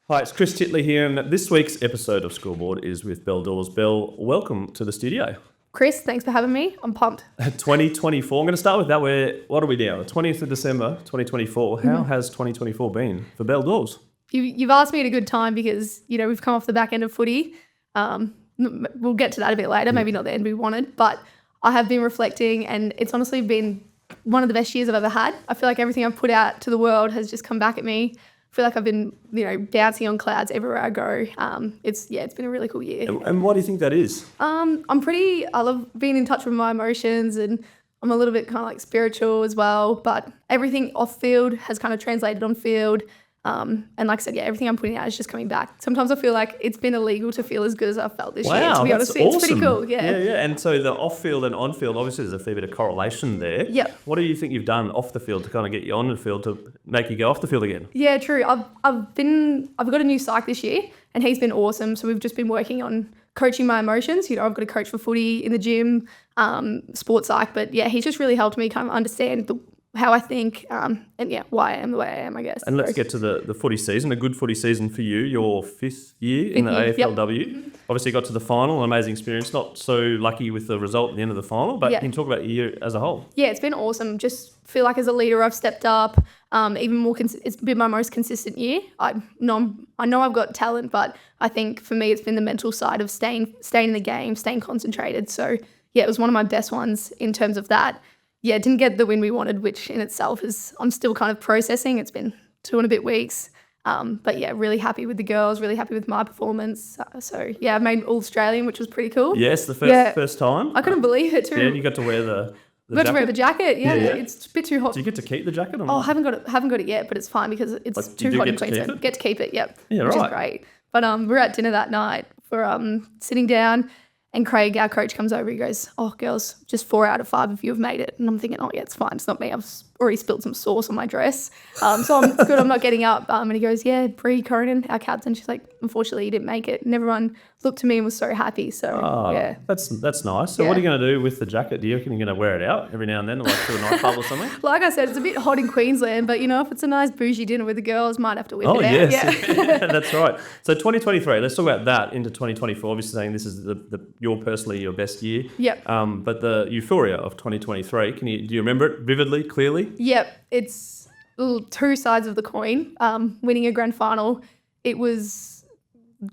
Hi, it's Chris Titley here, and this week's episode of Scoreboard is with Belle Dawes. Belle, welcome to the studio. Chris, thanks for having me. I'm pumped. 2024. I'm going to start with that. What are we now? The 20th of December, 2024. How has 2024 been for Belle Dawes? You've asked me at a good time because, we've come off the back end of footy. We'll get to that a bit later, maybe not the end we wanted, but I have been reflecting and it's honestly been one of the best years I've ever had. I feel like everything I've put out to the world has just come back at me. I feel like I've been, bouncing on clouds everywhere I go. It's been a really cool year. And why do you think that is? I love being in touch with my emotions, and I'm a little bit kind of like spiritual as well, but everything off field has kind of translated on field. And like I said, everything I'm putting out is just coming back. Sometimes I feel like it's been illegal to feel as good as I've felt this year, to be honest with you. It's pretty cool, yeah. And so the off-field and on-field, obviously there's a fair bit of correlation there. Yep. What do you think you've done off the field to kind of get you on the field to make you go off the field again? Yeah, true. I've got a new psych this year and he's been awesome. So we've just been working on coaching my emotions. I've got a coach for footy in the gym, sports psych, but he's just really helped me kind of understand how I think, why I am the way I am, I guess. And let's get to the footy season, a good footy season for you, your fifth year in the AFLW. Yep. Obviously got to the final, an amazing experience, not so lucky with the result at the end of the final, but can you talk about your year as a whole? Yeah, it's been awesome. Just feel like as a leader I've stepped up, even more, it's been my most consistent year. I know I've got talent, but I think for me it's been the mental side of staying in the game, staying concentrated. So it was one of my best ones in terms of that. Yeah, didn't get the win we wanted, which in itself is, I'm still kind of processing. It's been 2 and a bit weeks. But really happy with the girls, really happy with my performance. I've made All-Australian, which was pretty cool. Yes, the first time. I couldn't believe it too. Yeah, you got to wear the got to wear the jacket. Yeah, it's a bit too hot. Do you get to keep the jacket or not? Oh, I haven't got it yet, but it's fine because it's too hot in Queensland. Get to keep it, yep. Yeah, which right. is great. But we're at dinner that night for sitting down. And Craig, our coach, comes over. He goes, "Oh, girls, just 4 out of 5 of you have made it." And I'm thinking, "Oh, yeah, it's fine. It's not me. I've already spilled some sauce on my dress, so it's good. I'm not getting up." And he goes, "Yeah, Bree Cronin, our captain." She's like, "Unfortunately, you didn't make it." And everyone looked to me and was so happy. So that's nice. So what are you going to do with the jacket? Do you reckon you're going to wear it out every now and then, like to a nightclub or something? Like I said, it's a bit hot in Queensland, but if it's a nice bougie dinner with the girls, might have to whip it out. Yes. Yeah, that's right. So 2023. Let's talk about that into 2024. Obviously, saying this is your best year. Yep. But the euphoria of 2023. Do you remember it vividly, clearly? Yep. It's 2 sides of the coin. Winning a grand final, it was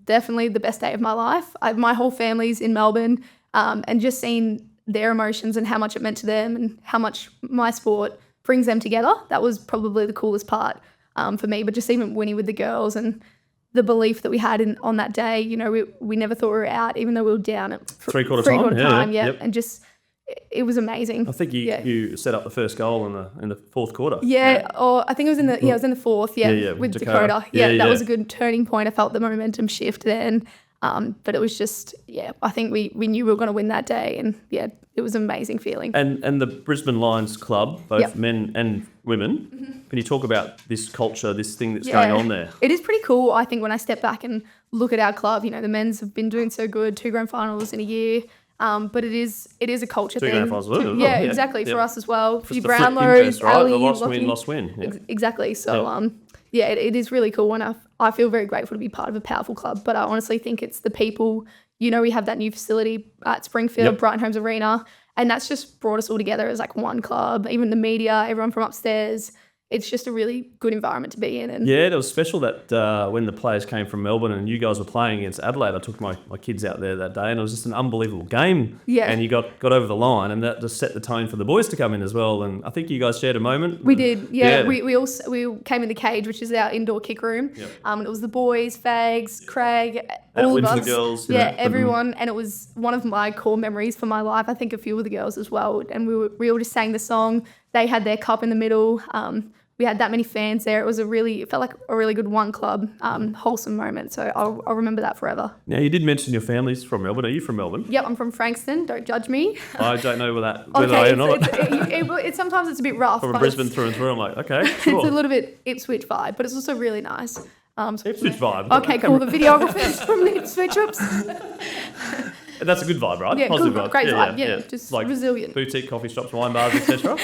definitely the best day of my life. My whole family's in Melbourne, and just seeing their emotions and how much it meant to them and how much my sport brings them together. That was probably the coolest part for me. But just even winning with the girls and the belief that we had on that day, we never thought we were out, even though we were down at three-quarter time. Yep. And just, it was amazing. I think you set up the first goal in the fourth quarter. Yeah, or I think it was in the fourth. Yeah, with Dakota. That was a good turning point. I felt the momentum shift then. But it was just, I think we knew we were going to win that day, and it was an amazing feeling. And the Brisbane Lions club, both men and women, can you talk about this culture, this thing that's going on there? It is pretty cool, I think, when I step back and look at our club. The men's have been doing so good, 2 grand finals in a year. But it is a culture thing. 2 grand finals, exactly, for us as well. Just the Brownlows, right? The lost win. Yeah. Exactly. So, it is really cool, and I feel very grateful to be part of a powerful club. But I honestly think it's the people. We have that new facility at Springfield, Brighton Homes Arena, and that's just brought us all together as like one club. Even the media, everyone from upstairs. It's just a really good environment to be in. And it was special that when the players came from Melbourne and you guys were playing against Adelaide, I took my kids out there that day, and it was just an unbelievable game. Yeah. And you got over the line, and that just set the tone for the boys to come in as well. And I think you guys shared a moment. We did. Yeah. We came in the cage, which is our indoor kick room. Yep. And it was the boys, Fags, Craig, all of us. The girls. Everyone. And it was one of my core memories for my life. I think a few of the girls as well. And we all just sang the song. They had their cup in the middle. We had that many fans there. It felt like a really good one club, wholesome moment. So I'll remember that forever. Now, you did mention your family's from Melbourne. Are you from Melbourne? Yep, I'm from Frankston. Don't judge me. I don't know whether I am or not. Sometimes it's a bit rough. From Brisbane through and through, I'm like, okay, sure. It's a little bit Ipswich vibe, but it's also really nice. Ipswich vibe. Okay, cool. The videographers from the Ipswich. Oops. That's a good vibe, right? Yeah, positive good, vibe. Great vibe. Yeah, just like resilient. Boutique coffee shops, wine bars, etc.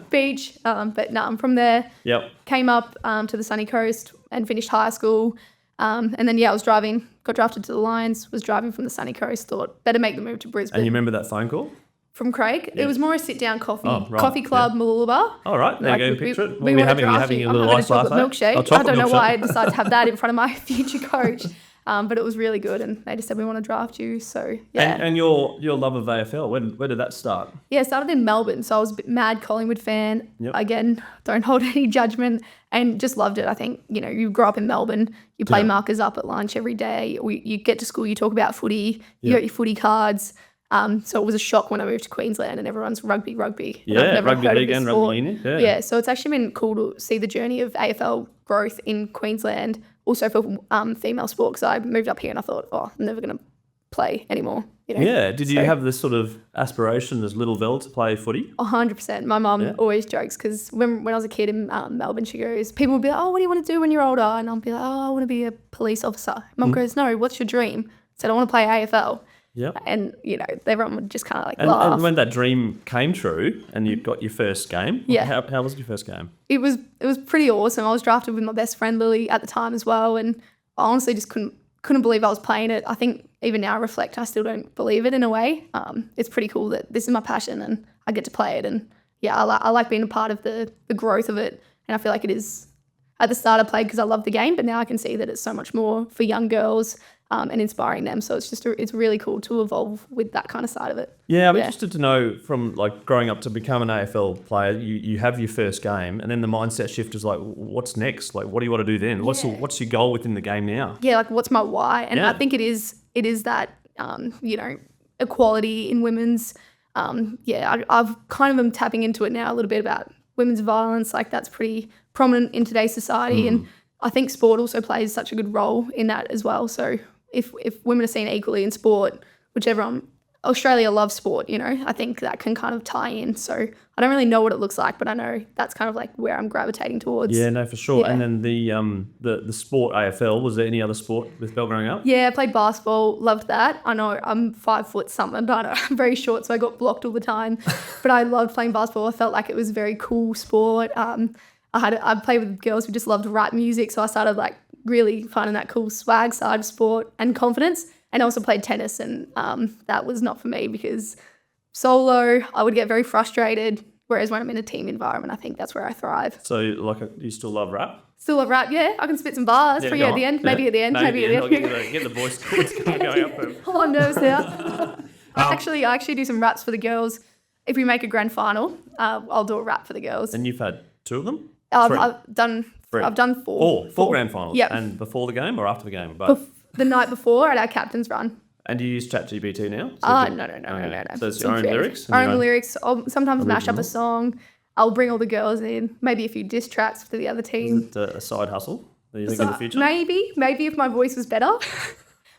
Beach. But no, I'm from there. Yep. Came up to the sunny coast. and finished high school. And then, I was driving, got drafted to the Lions, was driving from the sunny coast, thought better make the move to Brisbane. And you remember that phone call? From Craig? Yeah. It was more a sit-down coffee. Right. Coffee club, Mooloolaba. All right, there you go, picture it. We What were having a little iced latte? milkshake. I don't know why I decided to have that in front of my future coach. But it was really good, and they just said, we want to draft you. So, yeah. And your love of AFL, where did that start? Yeah, it started in Melbourne. So I was a mad Collingwood fan. Yep. Again, don't hold any judgment, and just loved it. I think, you grow up in Melbourne, you play markers up at lunch every day. You get to school, you talk about footy, you got your footy cards. So it was a shock when I moved to Queensland and everyone's rugby. Yeah, rugby league and rugby union. Yeah, so it's actually been cool to see the journey of AFL growth in Queensland, also for female sport, because I moved up here and I thought, I'm never going to play anymore. Yeah, did you have this sort of aspiration as little Belle to play footy? 100%. My mum always jokes, because when I was a kid in Melbourne, she goes, people would be like, what do you want to do when you're older? And I'll be like, I want to be a police officer. Mum goes, no, what's your dream? I said, I want to play AFL. Yep. And, everyone would just kind of laugh. And when that dream came true and you got your first game, how was your first game? It was pretty awesome. I was drafted with my best friend Lily at the time as well, and I honestly just couldn't believe I was playing it. I think even now I reflect, I still don't believe it in a way. It's pretty cool that this is my passion and I get to play it, and I like being a part of the growth of it, and I feel like it is. At the start I played because I loved the game, but now I can see that it's so much more for young girls and inspiring them. So it's just it's really cool to evolve with that kind of side of it. Yeah, I'm interested to know, from like growing up to become an AFL player, you have your first game, and then the mindset shift is like, what's next? Like, what do you want to do then? What's your goal within the game now? Yeah, like what's my why? And I think it is that equality in women's. I've kind of am tapping into it now a little bit about women's violence. Like that's pretty prominent in today's society, and I think sport also plays such a good role in that as well. So if women are seen equally in sport, Australia loves sport, I think that can kind of tie in. So I don't really know what it looks like, but I know that's kind of like where I'm gravitating towards. Yeah, no, for sure. Yeah. And then the sport AFL, was there any other sport with Belle growing up? Yeah, I played basketball, loved that. I know I'm 5 foot something, but I'm very short, so I got blocked all the time. But I loved playing basketball. I felt like it was a very cool sport. I played with girls who just loved rap music, so I started like really finding that cool swag side of sport and confidence. And I also played tennis, and that was not for me because solo, I would get very frustrated, whereas when I'm in a team environment, I think that's where I thrive. So, do you still love rap? Still love rap, yeah. I can spit some bars for you at the end. Maybe at the end. Maybe at the end. Get the voice cords going up. Oh, I'm nervous now. I actually do some raps for the girls. If we make a grand final, I'll do a rap for the girls. And you've had 2 of them? I've done 4. Four grand finals? Yeah. And before the game or after the game? But the night before at our captain's run. And do you use ChatGPT now? No. So it's your own lyrics? Our own lyrics. I'll sometimes mash up a song. I'll bring all the girls in. Maybe a few diss tracks for the other team. Is it a side hustle that you think in the future? Maybe if my voice was better.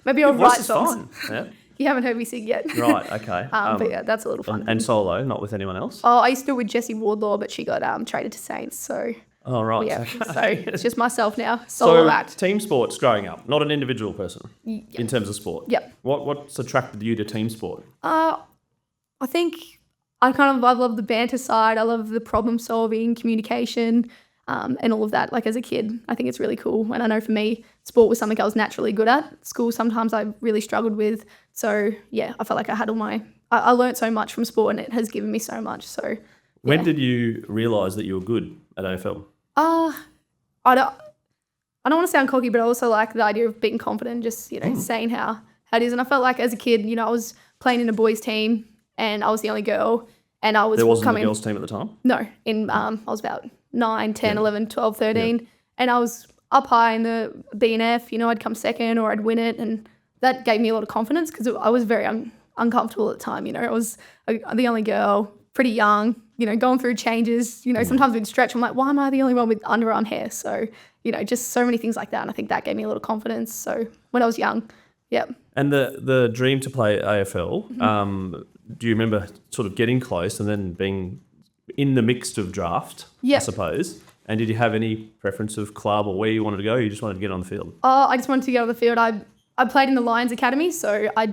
Maybe I'll write songs. Fine. Yeah. You haven't heard me sing yet. Right, okay. But yeah, that's a little fun. And solo, not with anyone else? Oh, I used to do it with Jessie Wardlaw, but she got traded to Saints, so... Oh, right. Yeah, so it's just myself now, solo act. Team sports growing up, not an individual person in terms of sport. Yep. What's attracted you to team sport? I think I love the banter side. I love the problem solving, communication, and all of that. Like as a kid, I think it's really cool. And I know for me, sport was something I was naturally good at. School sometimes I really struggled with. So yeah, I felt like I had I learned so much from sport, and it has given me so much. So when did you realise that you were good at AFL? I don't want to sound cocky, but I also like the idea of being confident, just saying how it is. And I felt like as a kid, I was playing in a boys' team, and I was the only girl, and I was there wasn't a girls' team at the time. No, I was about 9, 10, 11, 12, 13, and I was up high in the BNF. I'd come second or I'd win it, and that gave me a lot of confidence because I was very uncomfortable at the time. I was the only girl, pretty young. Going through changes, sometimes we'd stretch. I'm like, why am I the only one with underarm hair? So, just so many things like that. And I think that gave me a lot of confidence. So when I was young, yeah. And the dream to play AFL, do you remember sort of getting close and then being in the mix of draft, I suppose? And did you have any preference of club or where you wanted to go? Or you just wanted to get on the field? I just wanted to get on the field. I played in the Lions Academy. So I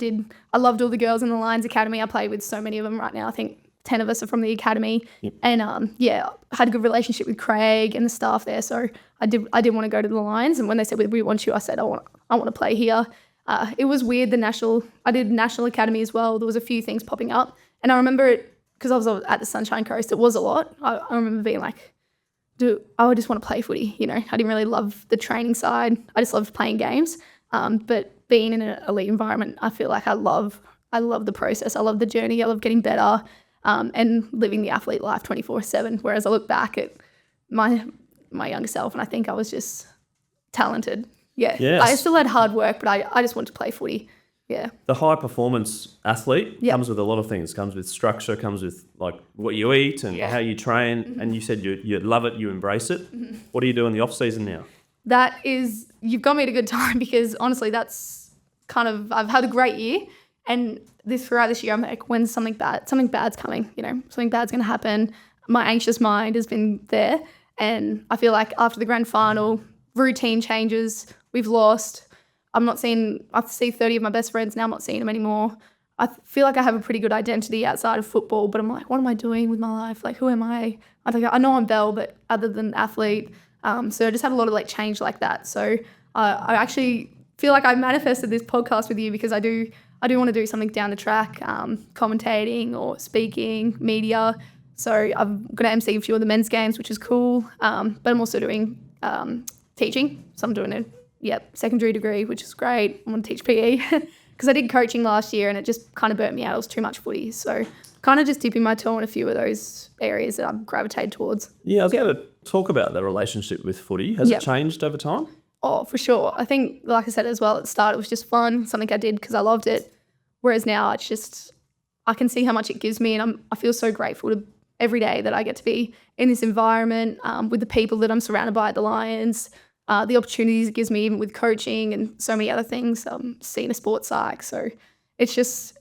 loved all the girls in the Lions Academy. I played with so many of them right now. I think 10 of us are from the academy. Yep. And I had a good relationship with Craig and the staff there. So I did want to go to the Lions. And when they said, we want you, I said, I want to play here. It was weird. I did National Academy as well. There was a few things popping up. And I remember it, because I was at the Sunshine Coast, it was a lot. I remember being like, I just want to play footy. You know, I didn't really love the training side. I just loved playing games. But being in an elite environment, I feel like I love the process. I love the journey. I love getting better and living the athlete life 24/7. Whereas I look back at my younger self and I think I was just talented. Yeah. Yes. I still had hard work, but I just wanted to play footy. Yeah. The high performance athlete comes with a lot of things. Comes with structure, comes with like what you eat and how you train. And you said you love it, you embrace it. What do you do in the off season now? You've got me at a good time, because honestly, that's kind of, I've had a great year. And throughout this year, I'm like, when's something bad's coming? You know, something bad's going to happen. My anxious mind has been there. And I feel like after the grand final, routine changes, we've lost. I see 30 of my best friends now. I'm not seeing them anymore. I feel like I have a pretty good identity outside of football, but I'm like, what am I doing with my life? Like, who am I? I know I'm Belle, but other than athlete. So I just had a lot of like change like that. So I actually feel like I manifested this podcast with you, because I do want to do something down the track, commentating or speaking, media. So I'm going to MC a few of the men's games, which is cool. But I'm also doing teaching. So I'm doing a secondary degree, which is great. I want to teach PE because I did coaching last year and it just kind of burnt me out. It was too much footy. So kind of just dipping my toe in a few of those areas that I've gravitated towards. Yeah, I was going to talk about the relationship with footy. Has it changed over time? Oh, for sure. I think, like I said as well at the start, it was just fun, something I did because I loved it. Whereas now it's just, I can see how much it gives me, and I feel so grateful every day that I get to be in this environment with the people that I'm surrounded by at the Lions, the opportunities it gives me even with coaching and so many other things, seeing a sports psych. So it's just,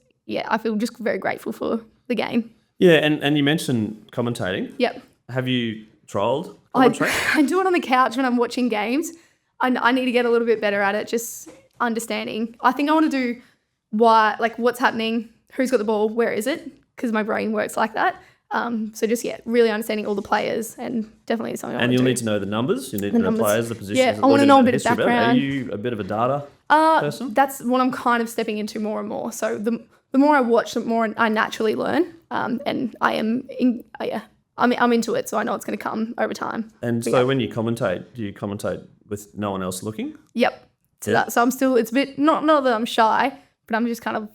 I feel just very grateful for the game. Yeah, and you mentioned commentating. Yep. Have you trialled commentary? I do it on the couch when I'm watching games. I need to get a little bit better at it, just understanding. I think I want to do what's happening, who's got the ball, where is it, because my brain works like that. So just, really understanding all the players, and definitely something I want to do. And you'll need to know the numbers, you need to know the players, the positions. Yeah, I want to know a bit of background. Are you a bit of a data person? That's what I'm kind of stepping into more and more. So the more I watch, the more I naturally learn, and I'm into it, so I know it's going to come over time. And so when you commentate, do you commentate with no one else looking? Yep. So I'm still, it's a bit, not that I'm shy, but I'm just kind of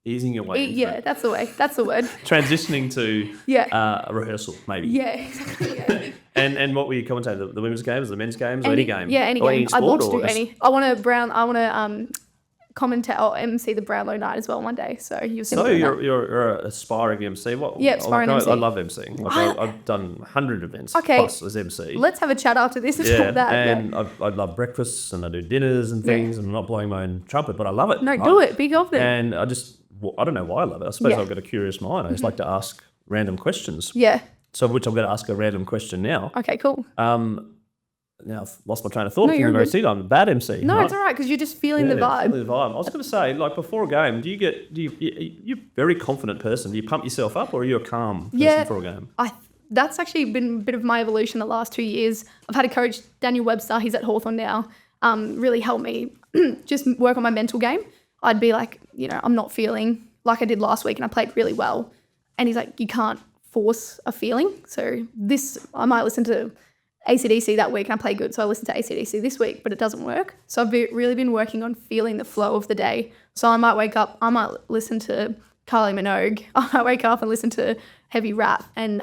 easing your way. That's the way. That's the word. Transitioning to a rehearsal, maybe. Yeah, exactly. Yeah. And what were you commentating? The women's games, the men's games, or any game? Yeah, any game. Any sport, I'd love to do any. I want to commentate or MC the Brownlow night as well one day. So you'll see. So you're an aspiring MC. Aspiring MC. I love MCing. I've done 100 events plus as MC. Let's have a chat after this and talk that. And I love breakfasts and I do dinners and things, and I'm not blowing my own trumpet, but I love it. No, do it. Be confident. And I don't know why I love it. I suppose I've got a curious mind. I just like to ask random questions. Yeah. So which I'm going to ask a random question now. Okay, cool. Now I've lost my train of thought. No, you're good. I'm a bad MC. No, it's all right because you're just feeling the vibe. Feeling the vibe. I was going to say, before a game, you're a very confident person. Do you pump yourself up, or are you a calm person before a game? That's actually been a bit of my evolution the last 2 years. I've had a coach, Daniel Webster, he's at Hawthorn now, really helped me just work on my mental game. I'd be like, I'm not feeling like I did last week and I played really well. And he's like, you can't force a feeling. So I might listen to AC/DC that week and I play good, so I listen to AC/DC this week, but it doesn't work. So I've really been working on feeling the flow of the day. So I might wake up, I might listen to Kylie Minogue, I might wake up and listen to heavy rap, and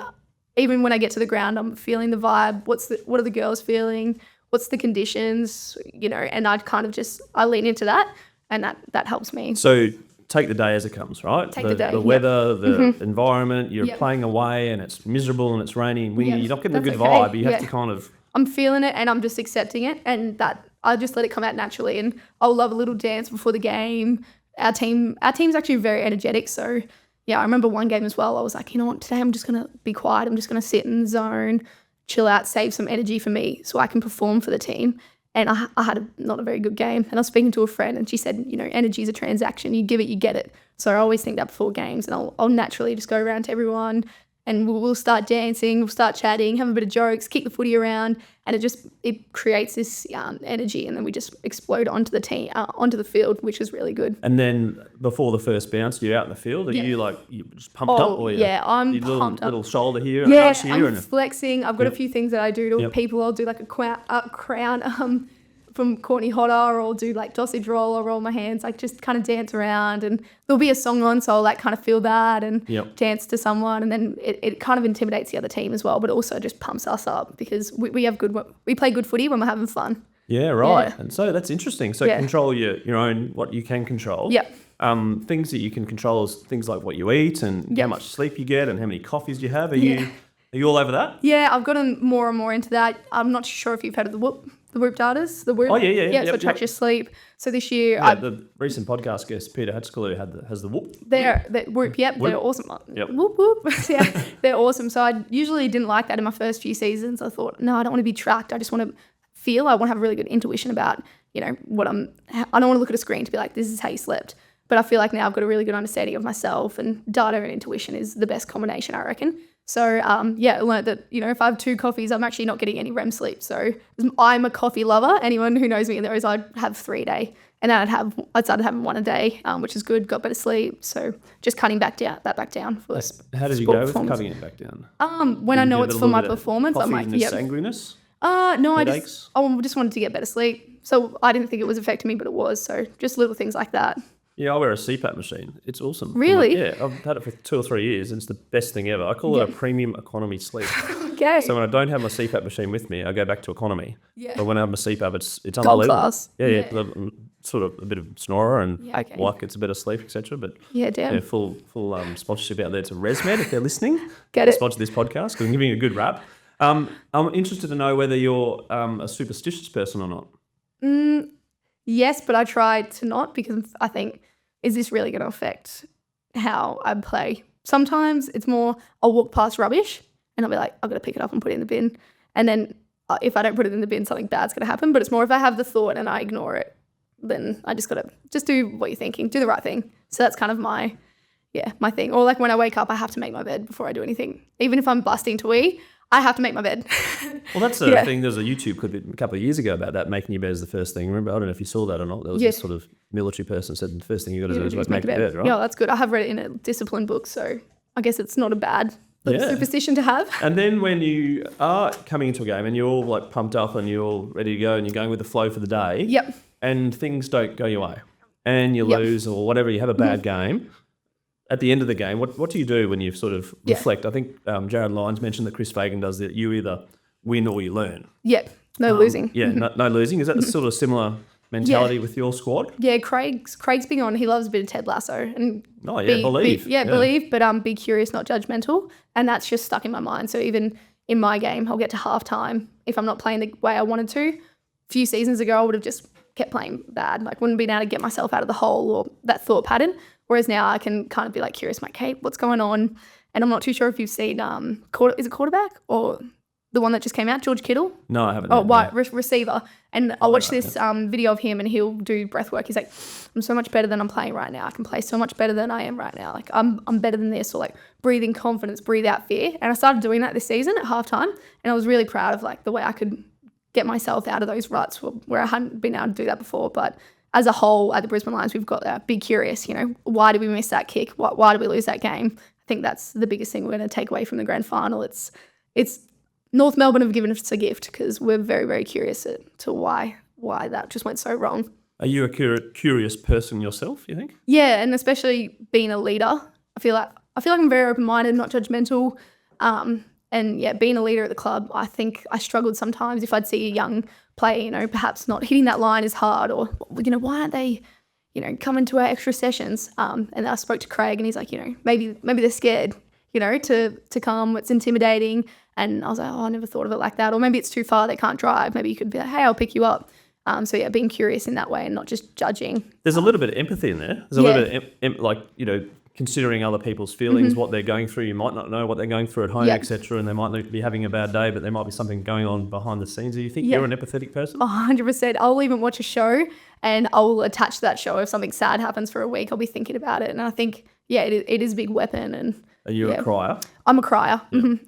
even when I get to the ground, I'm feeling the vibe. What are the girls feeling? What's the conditions? And I lean into that, and that helps me. So take the day as it comes, right? Take the day. The weather, the environment, you're playing away and it's miserable and it's raining and windy. You're not getting a good vibe. You have to kind of... I'm feeling it and I'm just accepting it, and that I just let it come out naturally, and I'll love a little dance before the game. Our team's actually very energetic, so I remember one game as well. I was like, you know what, today I'm just going to be quiet. I'm just going to sit in the zone, chill out, save some energy for me so I can perform for the team. And I had not a very good game. And I was speaking to a friend and she said, energy is a transaction. You give it, you get it. So I always think that before games, and I'll naturally just go around to everyone and we'll start dancing, we'll start chatting, have a bit of jokes, kick the footy around, and it creates this energy, and then we just explode onto the field, which is really good. And then before the first bounce, you're out in the field. Are you just pumped up? Or I'm pumped up. Little shoulder here, and nudge here, I'm flexing. I've got a few things that I do to people. I'll do like a crown from Courtney Hodder, or I'll do like sausage roll, or roll my hands, like just kind of dance around, and there'll be a song on, so I'll like kind of feel that and dance to someone, and then it kind of intimidates the other team as well, but it also just pumps us up because we play good footy when we're having fun. Yeah, right. Yeah. And so that's interesting. So control your own, what you can control. Yeah. Things that you can control is things like what you eat and how much sleep you get and how many coffees you have. Are you all over that? Yeah, I've gotten more and more into that. I'm not sure if you've heard of the Whoop data. The Whoop. Oh, yeah. Yeah, so it tracks your sleep. So this year... the recent podcast guest, Peter Hatchcaloo, has the Whoop. They're Whoop, Whoop. They're awesome. Yep. Whoop, Whoop. Yeah, they're awesome. So I usually didn't like that in my first few seasons. I thought, no, I don't want to be tracked. I just want to feel. I want to have a really good intuition about, I don't want to look at a screen to be like, this is how you slept. But I feel like now I've got a really good understanding of myself, and data and intuition is the best combination, I reckon. So, I learned that, if I have 2 coffees, I'm actually not getting any REM sleep. So I'm a coffee lover. Anyone who knows me knows I'd have 3 a day. And then I'd started having 1 a day, which is good, got better sleep. So just cutting back down for How did you go with cutting it back down? When I know it's for my performance, I'm like, sanguineness? No, headaches? I just wanted to get better sleep. So I didn't think it was affecting me, but it was. So just little things like that. Yeah, I wear a CPAP machine. It's awesome. Really? I've had it for 2 or 3 years, and it's the best thing ever. I call it a premium economy sleep. Okay. So when I don't have my CPAP machine with me, I go back to economy. Yeah. But when I have my CPAP, it's Gold unbelievable. Class. Yeah. I'm sort of a bit of snorer and like it's a better sleep, etc. But full sponsorship out there to ResMed if they're listening. Get it. Sponsor this podcast because I'm giving you a good rap. I'm interested to know whether you're a superstitious person or not. Yes, but I try to not, because I think, is this really going to affect how I play? Sometimes it's more, I'll walk past rubbish and I'll be like, I've got to pick it up and put it in the bin. And then if I don't put it in the bin, something bad's going to happen. But it's more if I have the thought and I ignore it, then I just got to do what you're thinking, do the right thing. So that's kind of my thing. Or like when I wake up, I have to make my bed before I do anything. Even if I'm busting to wee, I have to make my bed. Well, that's the thing. There's a YouTube clip a couple of years ago about that, making your bed is the first thing. Remember, I don't know if you saw that or not. There was this sort of military person said the first thing you got to do is make your bed, right? Yeah, that's good. I have read it in a discipline book, so I guess it's not a bad superstition to have. And then when you are coming into a game and you're all like pumped up and you're all ready to go and you're going with the flow for the day, and things don't go your way and you lose or whatever, you have a bad game. At the end of the game, what do you do when you sort of reflect? I think Jared Lyons mentioned that Chris Fagan does that. You either win or you learn. Yeah, no losing. Yeah, no losing. Is that the sort of similar mentality with your squad? Yeah, Craig's big on. He loves a bit of Ted Lasso and believe. Believe, but be curious, not judgmental, and that's just stuck in my mind. So even in my game, I'll get to halftime if I'm not playing the way I wanted to. A few seasons ago, I would have just kept playing bad. Like wouldn't been able to get myself out of the hole or that thought pattern. Whereas now I can kind of be like curious, like, hey, what's going on? And I'm not too sure if you've seen, is it quarterback or the one that just came out, George Kittle? No, I haven't. Oh, receiver. And I'll watch this video of him and he'll do breath work. He's like, I'm so much better than I'm playing right now. I can play so much better than I am right now. Like I'm better than this. Or like breathing confidence, breathe out fear. And I started doing that this season at halftime. And I was really proud of like the way I could get myself out of those ruts where I hadn't been able to do that before. But as a whole, at the Brisbane Lions, we've got that. Be curious, why did we miss that kick? Why did we lose that game? I think that's the biggest thing we're going to take away from the grand final. It's North Melbourne have given us a gift because we're very, very curious to why that just went so wrong. Are you a curious person yourself, you think? Yeah, and especially being a leader. I feel like I'm very open-minded, not judgmental. And being a leader at the club, I think I struggled sometimes if I'd see a young player, perhaps not hitting that line as hard or, why aren't they, coming to our extra sessions? And I spoke to Craig and he's like, maybe they're scared, to come. It's intimidating. And I was like, I never thought of it like that. Or maybe it's too far, they can't drive. Maybe you could be like, hey, I'll pick you up. being curious in that way and not just judging. There's a little bit of empathy in there. There's a little bit of, considering other people's feelings, what they're going through. You might not know what they're going through at home, etc., and they might not be having a bad day, but there might be something going on behind the scenes. Do you think you're an empathetic person? 100%. I'll even watch a show and I'll attach to that show. If something sad happens for a week, I'll be thinking about it. And I think, it is a big weapon. And are you a crier? I'm a crier.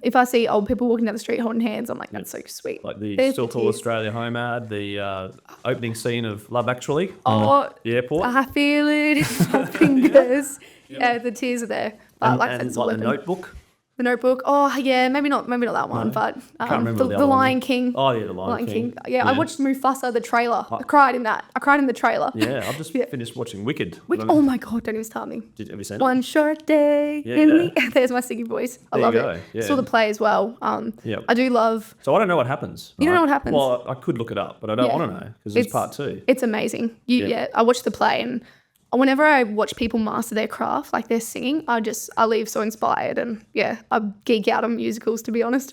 If I see old people walking down the street holding hands, I'm like, that's so sweet. Like the Still Tall Australia home ad, the opening scene of Love Actually on the airport. I feel it in my fingers. Yeah, the tears are there. But and like the Notebook. The Notebook. Oh yeah, maybe not that one, but can't remember the Lion King. Oh yeah, the Lion King. Yeah, I watched Mufasa, the trailer. I cried in that. I cried in the trailer. Yeah, I've just finished watching Wicked. Oh my god, don't even start me. Have you seen it? One short day. There's my singing voice. I love it. Yeah. Saw the play as well. I do love. So I don't know what happens. You don't know what happens? Well, I could look it up, but I don't want to know because it's part 2. It's amazing. I watched the play, and whenever I watch people master their craft, like their singing, I leave so inspired, and I geek out on musicals, to be honest.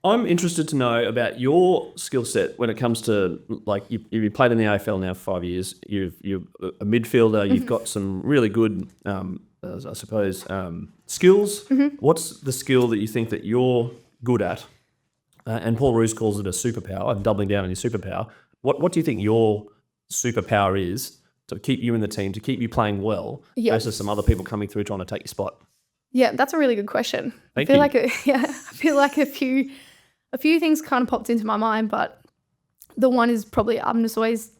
I'm interested to know about your skill set when it comes to, like, you played in the AFL now for 5 years. You're a midfielder. You've got some really good, I suppose, skills. What's the skill that you think that you're good at? And Paul Roos calls it a superpower. I'm doubling down on your superpower. What do you think your superpower is to keep you in the team, to keep you playing well, versus some other people coming through trying to take your spot? Yeah, that's a really good question. I feel like a few things kind of popped into my mind, but the one is probably I'm just always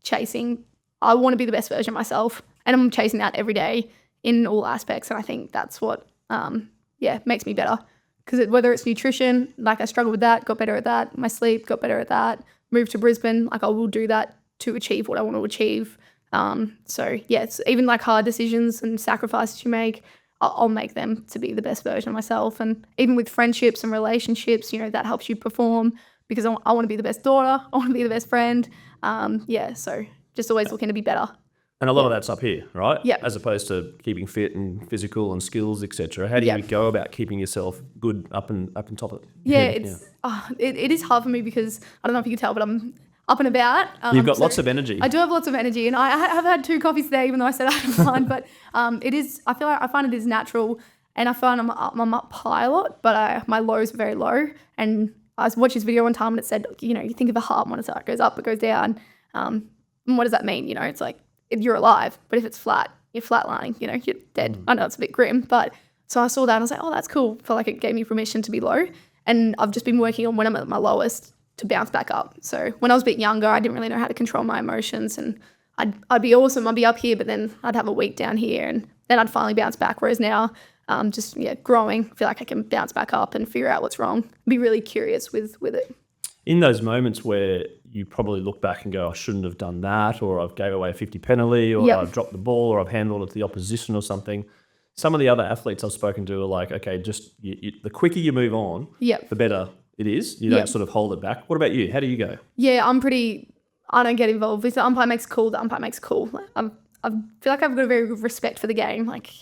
chasing. I want to be the best version of myself, and I'm chasing that every day in all aspects. And I think that's what makes me better. Because whether it's nutrition, like I struggled with that, got better at that. My sleep, got better at that. Moved to Brisbane, like I will do that to achieve what I want to achieve. It's even like hard decisions and sacrifices you make, I'll make them to be the best version of myself. And even with friendships and relationships, that helps you perform because I want to be the best daughter. I want to be the best friend. So just always looking to be better. And a lot of that's up here, right? Yeah. As opposed to keeping fit and physical and skills, etc. How do you go about keeping yourself good up and top of it? It is hard for me because I don't know if you can tell, but I'm up and about. You've got lots of energy. I do have lots of energy, and I have had 2 coffees today, even though I said I had one. But it is. I find it is natural, and I find I'm up high a lot, but my lows are very low. And I was watching this video one time, and it said, you think of a heart monitor, it goes up, it goes down. And what does that mean? It's like you're alive, but if it's flat, you're flatlining. You're dead. I know it's a bit grim, but so I saw that and I was like, oh, that's cool. I felt like it gave me permission to be low, and I've just been working on when I'm at my lowest to bounce back up. So when I was a bit younger, I didn't really know how to control my emotions, and I'd be awesome. I'd be up here, but then I'd have a week down here, and then I'd finally bounce back. Whereas now, growing, I feel like I can bounce back up and figure out what's wrong. Be really curious with it. In those moments where you probably look back and go, I shouldn't have done that, or I've gave away a 50 penalty, or I've dropped the ball, or I've handled it to the opposition or something. Some of the other athletes I've spoken to are like, okay, just the quicker you move on, the better it is. You don't sort of hold it back. What about you? How do you go? Yeah, I don't get involved. If the umpire makes a call, the umpire makes a call. I feel like I've got a very good respect for the game. Like,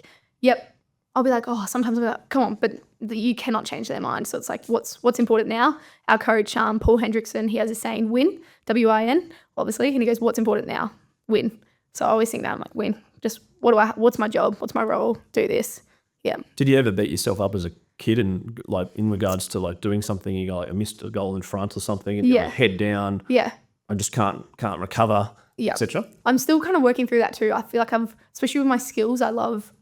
I'll be like, sometimes I'll be like, come on, but you cannot change their mind. So it's like, what's important now? Our coach, Paul Hendrickson, he has a saying, win, W-I-N, obviously. And he goes, what's important now? Win. So I always think that, I'm like, win. Just what's my job? What's my role? Do this. Yeah. Did you ever beat yourself up as a kid and like in regards to like doing something, you go like, I missed a goal in front or something and you're like, head down. Yeah. I just can't recover, etc. I'm still kind of working through that too. I feel like especially with my skills, I love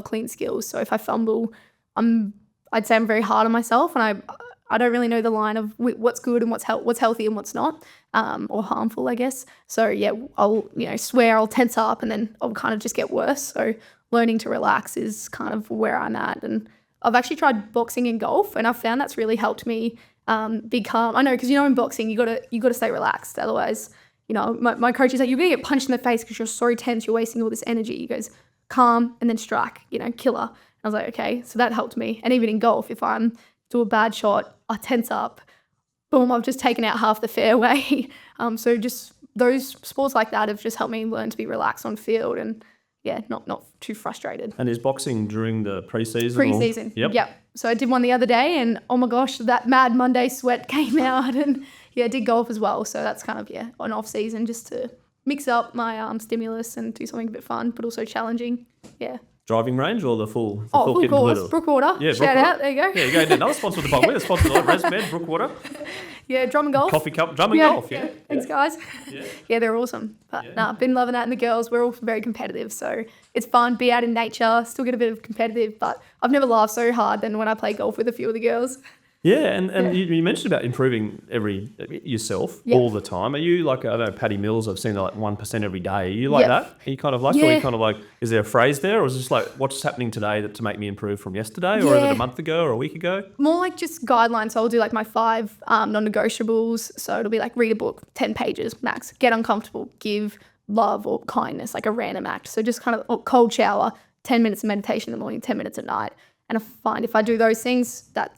clean skills. So if I fumble, I'd say I'm very hard on myself, and I don't really know the line of what's good and what's healthy and what's not, or harmful, I guess. So I'll swear, I'll tense up, and then I'll kind of just get worse. So learning to relax is kind of where I'm at. And I've actually tried boxing and golf, and I've found that's really helped me be calm. I know, because in boxing you gotta stay relaxed, otherwise my coach is like, you're gonna get punched in the face because you're so tense, you're wasting all this energy. He goes, calm and then strike, killer. I was like, okay, so that helped me. And even in golf, if I'm do a bad shot, I tense up, boom, I've just taken out half the fairway. So just those sports like that have just helped me learn to be relaxed on field and not too frustrated. And is boxing during the pre-season? Pre-season, yep. So I did one the other day, and oh my gosh, that Mad Monday sweat came out, and I did golf as well. So that's kind of an off season just to mix up my stimulus and do something a bit fun, but also challenging. Yeah. driving range or the full full kit and course. caboodle? Brookwater. Yeah, Shout Brookwater. out. There you go. Yeah, you go. Another sponsor with the bog. We're sponsored by ResMed, Brookwater. Yeah, drum and golf. Coffee cup, drum and golf. Yeah. Thanks, guys. Yeah, they're awesome. But I've been loving that. And the girls, we're all very competitive. So it's fun. Be out in nature. Still get a bit of competitive. But I've never laughed so hard than when I play golf with a few of the girls. Yeah, and you mentioned about improving yourself all the time. Are you like, I don't know, Patty Mills, I've seen like 1% every day. Are you like that? Are you kind of like, or are you kind of like, is there a phrase there? Or is it just like, what's happening today to make me improve from yesterday? Or is it a month ago or a week ago? More like just guidelines. So I'll do like my 5 non-negotiables. So it'll be like read a book, 10 pages max, get uncomfortable, give love or kindness, like a random act. So just kind of cold shower, 10 minutes of meditation in the morning, 10 minutes at night. And I find if I do those things, that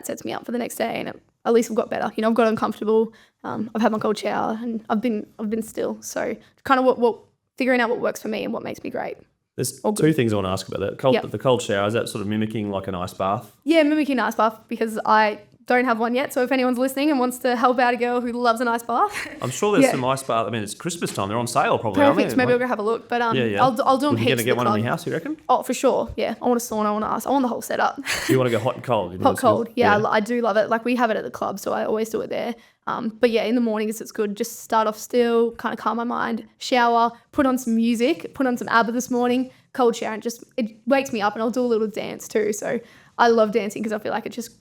sets me up for the next day, and at least I've got better. I've got uncomfortable. I've had my cold shower, and I've been still. So kind of what figuring out what works for me and what makes me great. There's 2 things I want to ask about that. The cold shower, is that sort of mimicking like an ice bath? Yeah, mimicking an ice bath because I don't have one yet. So if anyone's listening and wants to help out a girl who loves an ice bath. I'm sure there's some ice bath. I mean, it's Christmas time. They're on sale probably, Perfect. aren't they? Maybe I'll go have a look. But I'll do them heaps. You're going to get one in your house, you reckon? Oh, for sure. Yeah. I want a sauna. I want an ice. I want the whole setup. You want to go hot and cold? Hot, cold. Yeah, I do love it. Like we have it at the club, so I always do it there. But yeah, in the mornings it's good. Just start off still, kind of calm my mind, shower, put on some music, put on some ABBA this morning, cold shower, and it wakes me up, and I'll do a little dance too. So I love dancing because I feel like it just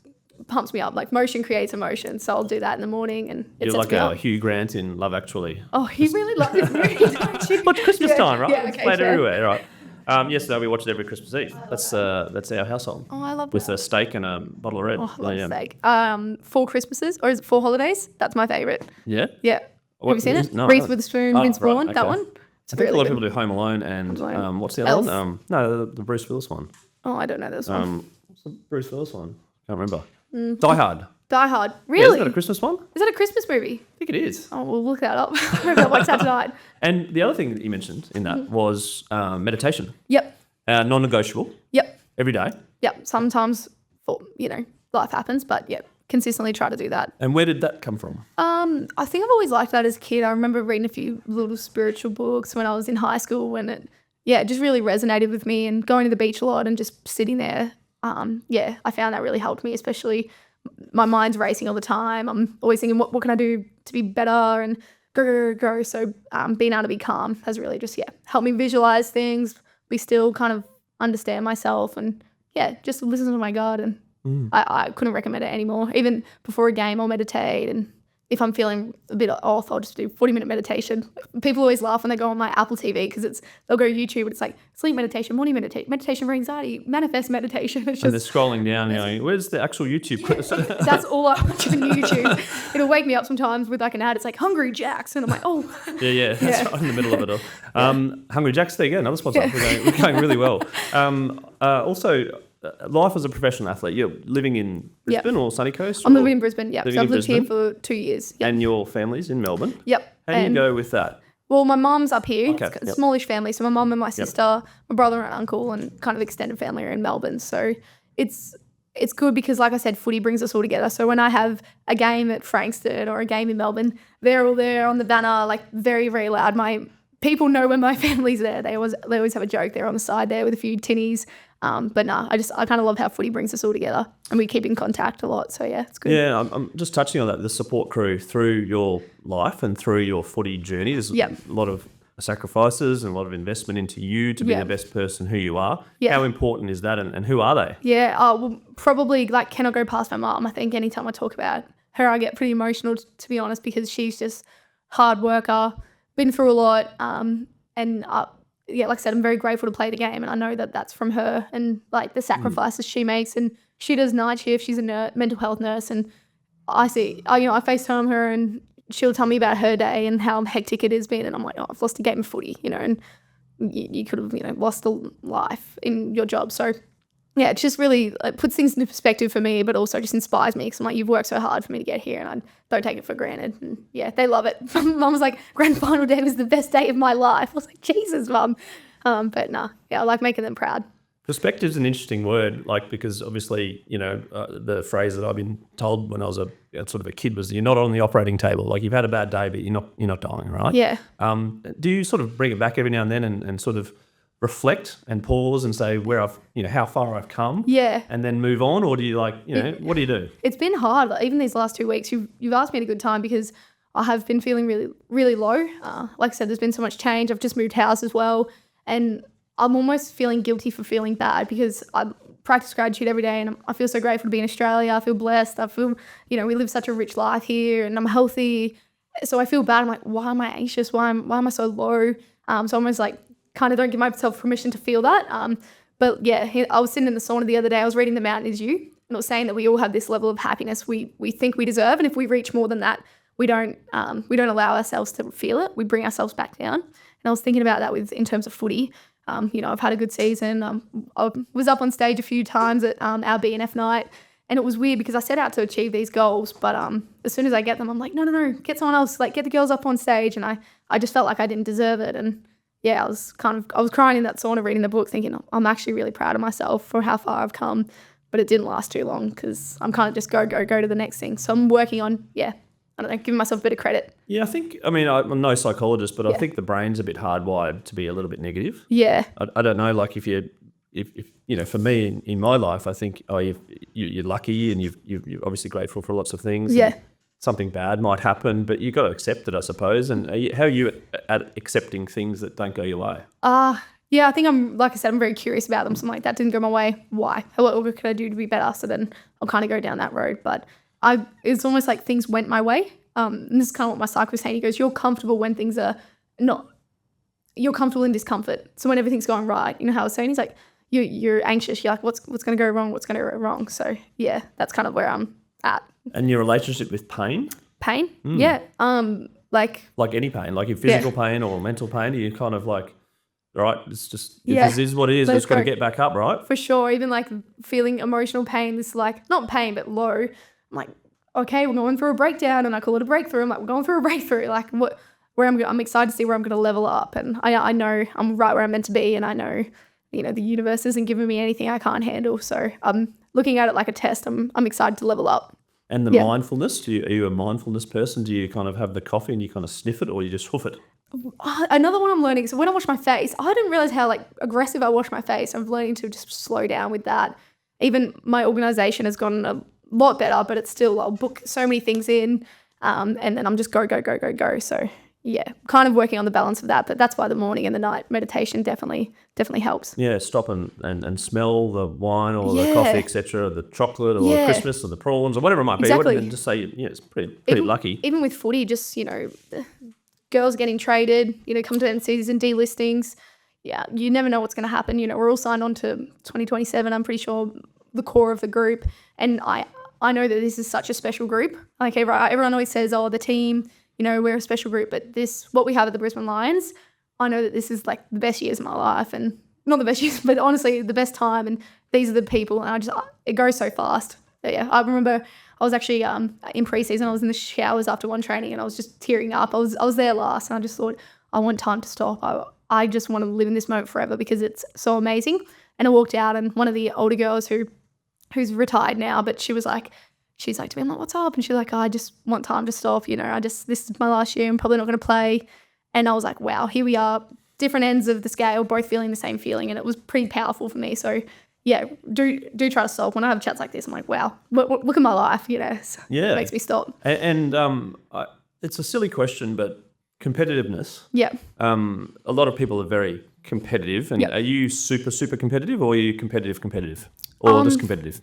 pumps me up. Like motion creates emotion, so I'll do that in the morning, and it You're sets me up. Hugh Grant in Love Actually. Oh, he really loves this movie, don't you? Well, it's Christmas time, right? Yeah, it's played everywhere, right? Yesterday we watched it every Christmas Eve. That's our household. Oh, I love that. With a steak and a bottle of red. Oh, I love steak. 4 Christmases, or is it 4 holidays? That's my favourite. Yeah? Yeah. Have you seen it? No. Reese Witherspoon, Vince Vaughn, that one? I think a lot of people do Home Alone and what's the other one? No, the Bruce Willis one. Oh, I don't know this one. What's the Bruce Willis one? Can't remember. Die Hard. Die Hard. Yeah, Really? is that a Christmas one? Is that a Christmas movie? I think it is. Oh, we'll look that up. Maybe I'll watch that tonight. And the other thing that you mentioned in that was meditation. Yep. Non-negotiable. Yep. Every day. Yep. Sometimes, life happens, but consistently try to do that. And where did that come from? I think I've always liked that as a kid. I remember reading a few little spiritual books when I was in high school when it just really resonated with me, and going to the beach a lot and just sitting there. I found that really helped me, especially my mind's racing all the time. I'm always thinking, what can I do to be better and go. So being able to be calm has really just, helped me visualize things, be still, kind of understand myself, and just listen to my gut. And I couldn't recommend it anymore. Even before a game, I'll meditate, and if I'm feeling a bit off, I'll just do 40-minute meditation. People always laugh when they go on my Apple TV because they'll go YouTube and it's like sleep meditation, morning meditation for anxiety, manifest meditation. It's just, and they're scrolling down, where's the actual YouTube? That's all I watch on YouTube. It'll wake me up sometimes with like an ad. It's like Hungry Jack's, and I'm like, oh. That's right in the middle of it all. Hungry Jack's, there you go, another sponsor. We're going really well. Also, life as a professional athlete, you're living in Brisbane or Sunny Coast? I'm living in Brisbane, So I've lived Brisbane. here for 2 years. Yep. And your family's in Melbourne? Yep. How do you go with that? Well, my mum's up here. Okay. It's a smallish family. So my mum and my sister, my brother and uncle, and kind of extended family are in Melbourne. So it's good because, like I said, footy brings us all together. So when I have a game at Frankston or a game in Melbourne, they're all there on the banner, like very, very loud. My people know when my family's there. They always have a joke there on the side there with a few tinnies. But I kind of love how footy brings us all together, and we keep in contact a lot. So it's good. Yeah, I'm just touching on that. The support crew through your life and through your footy journey. There's a lot of sacrifices and a lot of investment into you to be the best person who you are. How important is that, and who are they? Well, probably cannot go past my mum. I think anytime I talk about her, I get pretty emotional, to be honest, because she's just hard worker, been through a lot, like I said, I'm very grateful to play the game, and I know that that's from her and the sacrifices she makes. And she does night shift. She's a mental health nurse, and I FaceTime her, and she'll tell me about her day and how hectic it has been. And I'm like, I've lost a game of footy, and you could have, lost a life in your job. So it just really puts things into perspective for me, but also just inspires me because I'm like, you've worked so hard for me to get here, and I don't take it for granted. And they love it. Mum was like, grand final day was the best day of my life. I was like, Jesus, Mum. But I like making them proud. Perspective's an interesting word, because obviously, the phrase that I've been told when I was sort of a kid was, you're not on the operating table. You've had a bad day, but you're not dying, right? Yeah. Do you sort of bring it back every now and then and sort of reflect and pause and say where I've, how far I've come? Yeah. And then move on, or do you what do you do? It's been hard. Like, even these last 2 weeks, you've asked me at a good time because I have been feeling really, really low. Like I said, there's been so much change. I've just moved house as well, and I'm almost feeling guilty for feeling bad because I practice gratitude every day, and I feel so grateful to be in Australia. I feel blessed. I feel, we live such a rich life here, and I'm healthy. So I feel bad. I'm like, why am I anxious? Why am I so low? So I'm almost like, kind of don't give myself permission to feel that. But yeah, I was sitting in the sauna the other day. I was reading The Mountain Is You, and it was saying that we all have this level of happiness we think we deserve, and if we reach more than that, we don't allow ourselves to feel it. We bring ourselves back down. And I was thinking about that in terms of footy. I've had a good season. I was up on stage a few times at our BNF night, and it was weird because I set out to achieve these goals, but as soon as I get them, I'm like, no, get someone else. Like, get the girls up on stage, and I just felt like I didn't deserve it. And yeah, I was crying in that sauna reading the book thinking I'm actually really proud of myself for how far I've come, but it didn't last too long because I'm kind of just go to the next thing. So I'm working on, I don't know, giving myself a bit of credit. Yeah, I think, I'm no psychologist, but I think the brain's a bit hardwired to be a little bit negative. Yeah. I don't know, like if for me in my life, I think, you're lucky and you're obviously grateful for lots of things. Yeah. Something bad might happen, but you've got to accept it, I suppose. And how are you at accepting things that don't go your way? Yeah, I think like I said, I'm very curious about them. So I'm like, that didn't go my way. Why? What could I do to be better? So then I'll kind of go down that road. But it's almost like things went my way. And this is kind of what my psych was saying. He goes, you're comfortable when things are not, you're comfortable in discomfort. So when everything's going right, how I was saying, he's like, you're anxious. You're like, what's going to go wrong? What's going to go wrong? So yeah, that's kind of where I'm at. And your relationship with pain? Pain? Yeah. Like any pain, like your physical pain or mental pain, are you kind of like, right, it's just, this is what it is, we've just got to get back up, right? For sure. Even like feeling emotional pain, this like, not pain, but low. I'm like, okay, we're going through a breakdown, and I call it a breakthrough. I'm like, we're going through a breakthrough. Like I'm excited to see where I'm going to level up. And I know I'm right where I'm meant to be. And I know, the universe isn't giving me anything I can't handle. So I'm looking at it like a test. I'm excited to level up. And the mindfulness, are you a mindfulness person? Do you kind of have the coffee and you kind of sniff it, or you just hoof it? Another one I'm learning. So when I wash my face, I didn't realize how aggressive I wash my face. I'm learning to just slow down with that. Even my organisation has gotten a lot better, but it's still, I'll book so many things in, and then I'm just go. So yeah, kind of working on the balance of that. But that's why the morning and the night meditation definitely helps. Yeah, stop and smell the wine or the coffee, etc., the chocolate or the Christmas or the prawns or whatever it might be. Exactly. And just say, it's pretty lucky. Even with footy, just, girls getting traded, come to end season delistings. Yeah, you never know what's going to happen. We're all signed on to 2027, I'm pretty sure, the core of the group. And I know that this is such a special group. Like everyone always says, the team, we're a special group. But what we have at the Brisbane Lions, I know that this is like the best years of my life. And not the best years, but honestly, the best time. And these are the people. And it goes so fast. But yeah, I remember I was actually in pre-season. I was in the showers after one training, and I was just tearing up. I was there last, and I just thought, I want time to stop. I just want to live in this moment forever because it's so amazing. And I walked out, and one of the older girls who's retired now, but she's like to me, I'm like, what's up? And she's like, I just want time to stop. This is my last year. I'm probably not going to play. And I was like, wow, here we are, different ends of the scale, both feeling the same feeling, and it was pretty powerful for me. So yeah, do try to stop. When I have chats like this, I'm like, wow, look at my life, so it makes me stop. And it's a silly question, but competitiveness. Yeah. A lot of people are very competitive. And are you super, super competitive, or are you competitive? Or just competitive?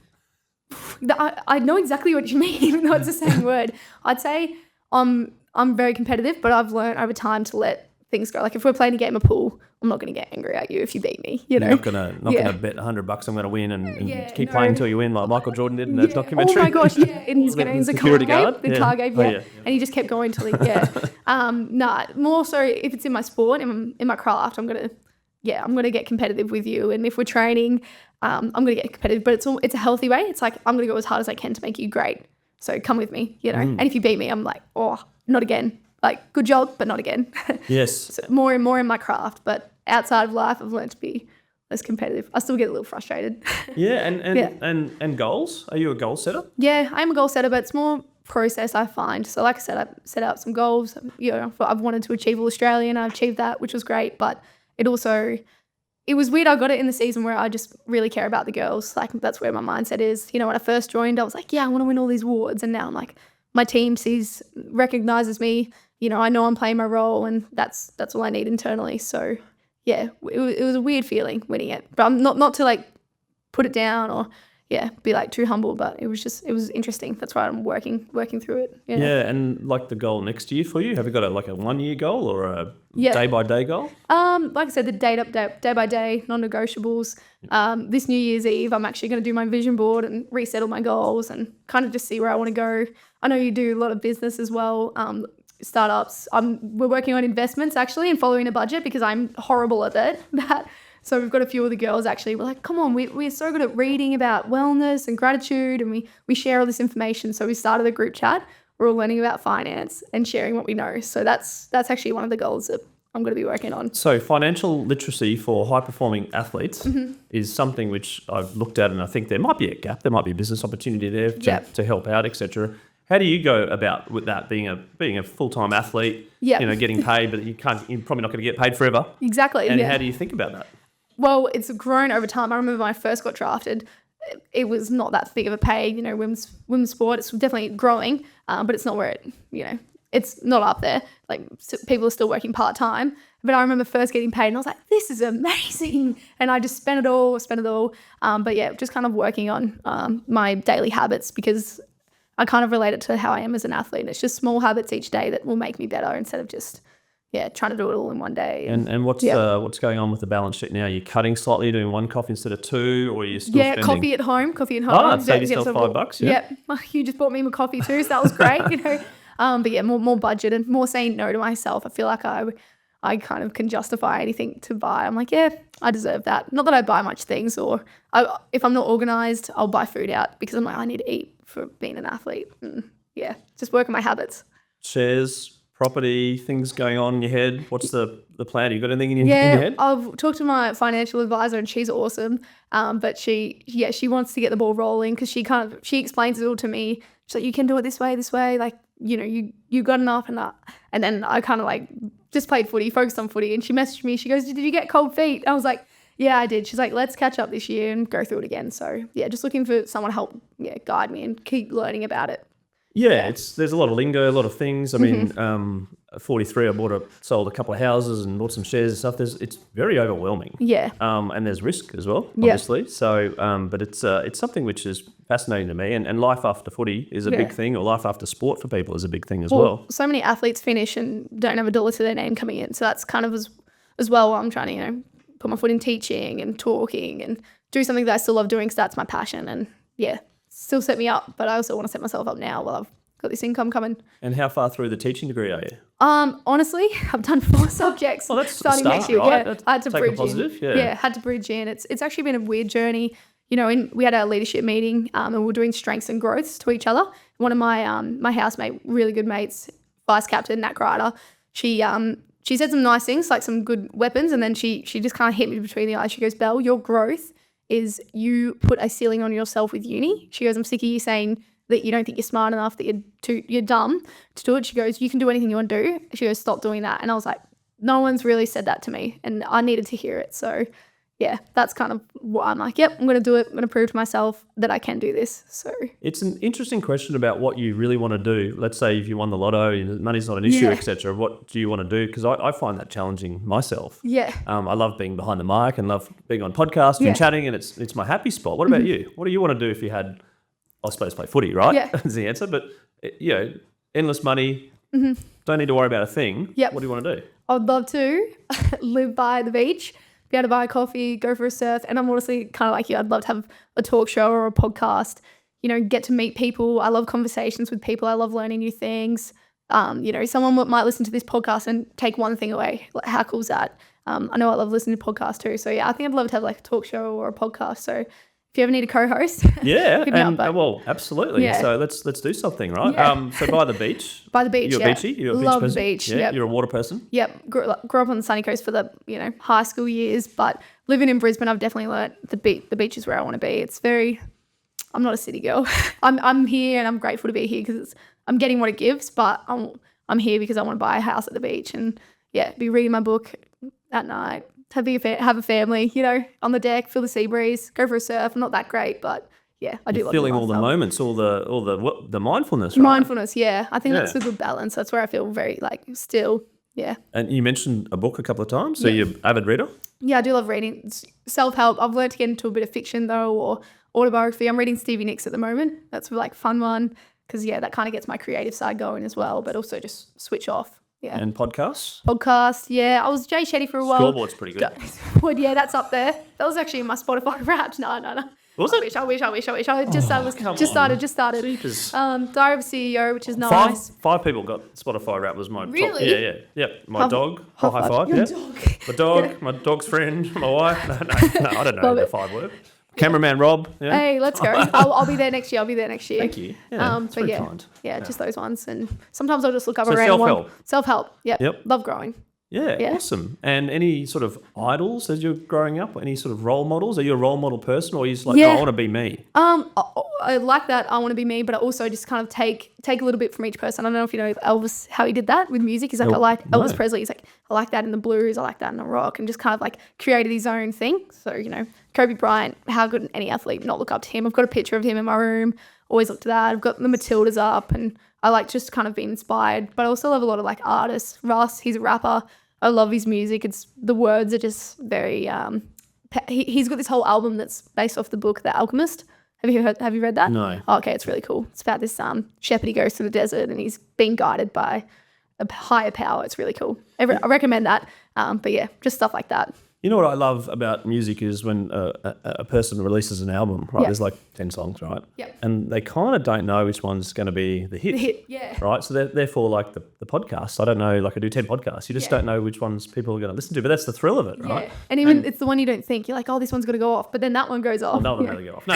I know exactly what you mean, even though it's the same word. I'd say I'm very competitive, but I've learned over time to let things go. Like if we're playing a game of pool, I'm not going to get angry at you if you beat me. You're not going to bet $100 I'm going to win and keep playing until you win, like Michael Jordan did in the documentary. Oh my gosh, yeah. And he's going to security guard. The car game, and he just kept going till more so if it's in my sport, in my craft, I'm going to get competitive with you. And if we're training, I'm going to get competitive, but it's a healthy way. It's like, I'm going to go as hard as I can to make you great. So come with me, And if you beat me, I'm like, oh, not again. Like, good job, but not again. Yes. So more and more in my craft, but outside of life, I've learned to be less competitive. I still get a little frustrated. Yeah, and goals? Are you a goal setter? Yeah, I am a goal setter, but it's more process, I find. So like I said, I've set out some goals. I've wanted to achieve All Australian. I achieved that, which was great, but it it was weird. I got it in the season where I just really care about the girls. Like, that's where my mindset is. You know, when I first joined, I was like, yeah, I want to win all these awards. And now I'm like, my team recognizes me. You know, I know I'm playing my role, and that's all I need internally. So, yeah, it was a weird feeling winning it. But I'm not to like put it down or be like too humble, but it was interesting. That's why I'm working through it. Yeah, and like the goal next year for you, have you got a 1 year goal or a day by day goal? Like I said, the day by day, non-negotiables. This New Year's Eve, I'm actually going to do my vision board and reset all my goals and kind of just see where I want to go. I know you do a lot of business as well, startups. We're working on investments actually and following a budget because I'm horrible at that. So we've got a few of the girls actually. We're like, come on, we're so good at reading about wellness and gratitude, and we share all this information. So we started a group chat. We're all learning about finance and sharing what we know. So that's actually one of the goals that I'm going to be working on. So financial literacy for high-performing athletes is something which I've looked at, and I think there might be a gap. There might be a business opportunity there to help out, etc. How do you go about with that, being a full-time athlete, getting paid, but you're probably not going to get paid forever? Exactly. And how do you think about that? Well, it's grown over time. I remember when I first got drafted, it was not that big of a pay. You know, women's sport, it's definitely growing, but it's not where it's not up there. Like, people are still working part-time. But I remember first getting paid and I was like, this is amazing. And I just spent it all. But yeah, just kind of working on my daily habits, because I kind of relate it to how I am as an athlete. It's just small habits each day that will make me better instead of just trying to do it all in one day. And what's going on with the balance sheet now? Are you cutting slightly, doing one coffee instead of two, or are you still spending? Coffee at home. Oh, save yourself $5. Yeah. You just bought me my coffee too, so that was great. But yeah, more budget and more saying no to myself. I feel like I kind of can justify anything to buy. I'm like, I deserve that. Not that I buy much things, or if I'm not organised, I'll buy food out because I'm like, I need to eat for being an athlete. Just work on my habits. Shares, property, things going on in your head. What's the plan? You got anything in your head? I've talked to my financial advisor and she's awesome. But she wants to get the ball rolling because she explains it all to me. She's like, you can do it this way. Like, you got enough. And then I kind of like just played footy, focused on footy. And she messaged me. She goes, did you get cold feet? I was like, yeah, I did. She's like, let's catch up this year and go through it again. So yeah, just looking for someone to help guide me and keep learning about it. Yeah, there's a lot of lingo, a lot of things. I mean, 43, I sold a couple of houses and bought some shares and stuff. It's very overwhelming. Yeah. And there's risk as well, obviously. So, but it's something which is fascinating to me. And life after footy is a big thing, or life after sport for people is a big thing as well. So many athletes finish and don't have a dollar to their name coming in. So that's kind of as well what I'm trying to, put my foot in teaching and talking and do something that I still love doing because that's my passion. And still set me up, but I also want to set myself up now while I've got this income coming. And how far through the teaching degree are you? Honestly, I've done 4 subjects. Well, that's starting start, next year. Right? Yeah, I had to bridge in. Yeah, had to bridge in. It's actually been a weird journey. We had our leadership meeting, and we were doing strengths and growths to each other. One of my my housemate, really good mates, vice captain Nat Grider, she said some nice things, like some good weapons, and then she just kind of hit me between the eyes. She goes, Belle, your growth is you put a ceiling on yourself with uni. She goes, I'm sick of you saying that you don't think you're smart enough, that you're dumb to do it. She goes, you can do anything you want to do. She goes, stop doing that. And I was like, no one's really said that to me, and I needed to hear it. So yeah, that's kind of what I'm like, yep, I'm going to do it. I'm going to prove to myself that I can do this. So it's an interesting question about what you really want to do. Let's say if you won the lotto, money's not an issue, etc. What do you want to do? Because I find that challenging myself. Yeah. I love being behind the mic and love being on podcasts and chatting, and it's my happy spot. What about you? What do you want to do if you had, I suppose, play footy, right? Yeah. That's the answer. But, endless money, don't need to worry about a thing. Yep. What do you want to do? I'd love to live by the beach, be able to buy a coffee, go for a surf. And I'm honestly kind of like you. I'd love to have a talk show or a podcast, get to meet people. I love conversations with people. I love learning new things. Someone might listen to this podcast and take one thing away. Like, how cool is that? I know I love listening to podcasts too. So yeah, I think I'd love to have like a talk show or a podcast. So if you ever need a co-host, well, absolutely. Yeah. So let's do something, right? Yeah. So by the beach. By the beach, You're a beachy? You're a beach love person? the beach. Yeah. Yep. You're a water person? Yep. Grew up on the sunny coast for the high school years, but living in Brisbane, I've definitely learnt the beach is where I want to be. I'm not a city girl. I'm here and I'm grateful to be here because I'm getting what it gives, but I'm here because I want to buy a house at the beach and be reading my book at night, have a family, you know, on the deck, feel the sea breeze, go for a surf. I'm not that great, but yeah, I do love feeling all the moments, all the mindfulness, right? Mindfulness, yeah. I think that's a good balance. That's where I feel very like still, yeah. And you mentioned a book a couple of times, so you're an avid reader? Yeah, I do love reading. Self-help. I've learned to get into a bit of fiction though, or autobiography. I'm reading Stevie Nicks at the moment. That's a like fun one because that kind of gets my creative side going as well, but also just switch off. Yeah. And podcasts? Podcast, yeah. I was Jay Shetty for a while. Scoreboard's pretty good. Well, yeah, that's up there. That was actually in my Spotify Wrapped. No. Was it? I wish. I just started. Jeepers. Diary of a CEO, which is nice. Five people got Spotify Wrapped was my Really? top. Yeah. My dog. High five. Your Yeah. dog. My dog, my dog's friend, my wife. No, I don't know the 5 word. Cameraman Rob. Yeah. Hey, let's go. I'll be there next year. Thank you. Yeah, but very kind. Yeah, just those ones. And sometimes I'll just look up So a random self-help. one. Self-help. Yep. Love growing. Yeah, awesome. And any sort of idols as you're growing up? Any sort of role models? Are you a role model person, or are you just like, no, I want to be me? I like that. I want to be me, but I also just kind of take a little bit from each person. I don't know if you know Elvis, how he did that with music. He's like, Elvis Presley. He's like, I like that in the blues. I like that in the rock, and just kind of like created his own thing. So, you know, Kobe Bryant, how could any athlete not look up to him? I've got a picture of him in my room. Always look to that. I've got the Matildas up, and I like just kind of be inspired. But I also love a lot of like artists. Russ, he's a rapper. I love his music. The words are just very. He's got this whole album that's based off the book The Alchemist. Have you read that? No. Oh, okay, it's really cool. It's about this shepherd. He goes through the desert and he's being guided by a higher power. It's really cool. I recommend that. But yeah, just stuff like that. You know what I love about music is when a person releases an album, right? There's like 10 songs, right? Yep. And they kind of don't know which one's going to be the hit. Yeah. Right? So therefore, like the podcasts, I don't know, like I do 10 podcasts. You just don't know which ones people are going to listen to, but that's the thrill of it, right? Yeah. And even it's the one you don't think. You're like, oh, this one's going to go off, but then that one goes off. No one's going to go off. No,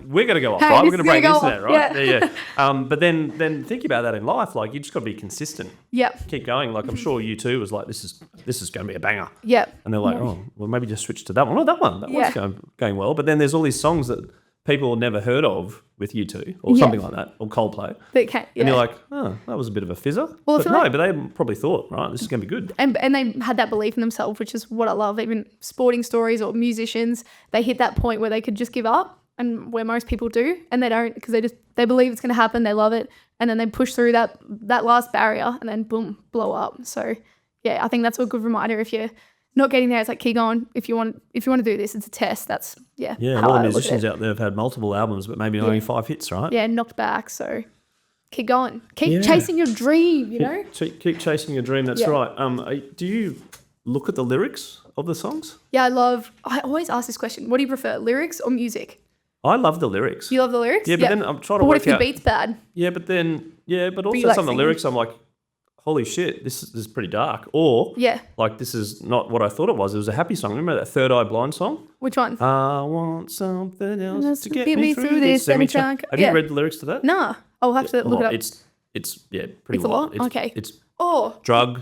we're going to go off, right? We're going to break the internet, right? Yeah. But then think about that in life. Like, you just got to be consistent. Yep. Keep going. Like, I'm sure you too was like, this is going to be a banger. Yep. And they're like, oh, well, maybe just switch to that one. Oh, that one. That one's going well. But then there's all these songs that people never heard of with U2 or something like that, or Coldplay. And you're like, oh, that was a bit of a fizzer. Well, but they probably thought, right, this is going to be good. And they had that belief in themselves, which is what I love. Even sporting stories or musicians, they hit that point where they could just give up, and where most people do, and they don't, because they believe it's going to happen, they love it, and then they push through that last barrier, and then boom, blow up. So yeah, I think that's a good reminder. If you're not getting there, it's like, keep going. If you want to do this, it's a test. That's a lot of musicians out there have had multiple albums, but maybe only 5 hits, right? Yeah, knocked back. So keep going. Keep chasing your dream. You know. Keep chasing your dream. That's right. Do you look at the lyrics of the songs? Yeah, I always ask this question. What do you prefer, lyrics or music? I love the lyrics. You love the lyrics? Yeah, but then I'm trying to work out. What if your beat's bad? Yeah, but also some of the lyrics I'm like, holy shit, this is pretty dark. Or, like, this is not what I thought it was. It was a happy song. Remember that Third Eye Blind song? Which one? I want something else to get me through this. Have you read the lyrics to that? No. I'll have to look it up. It's pretty wild. Okay. It's drug,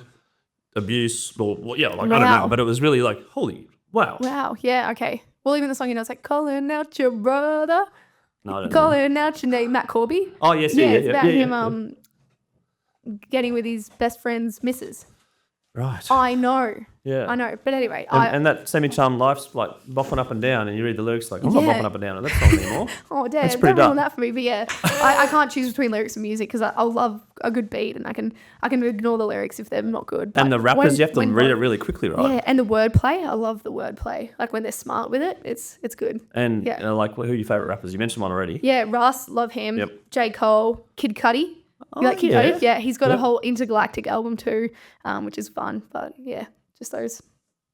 abuse, I don't know. But it was really like, holy, wow. Wow, yeah, okay. Well, even the song, it's like, calling out your brother. No, I don't calling out your name, Matt Corby. Oh, yes, it's about him getting with his best friend's missus. Right. I know. Yeah. I know. But anyway. And that semi-charmed life's like bopping up and down, and you read the lyrics like, I'm not bopping up and down on that song anymore. Oh, damn. It's pretty dark. That for me. But yeah, I can't choose between lyrics and music because I'll love a good beat, and I can ignore the lyrics if they're not good. But and the rappers, you have to read it really quickly, right? Yeah, and the wordplay. I love the wordplay. Like when they're smart with it, it's good. And like, who are your favourite rappers? You mentioned one already. Yeah, Russ, love him. Yep. J. Cole, Kid Cudi. You like Kid Cudi? Yeah, he's got a whole intergalactic album too, which is fun. But yeah, just those.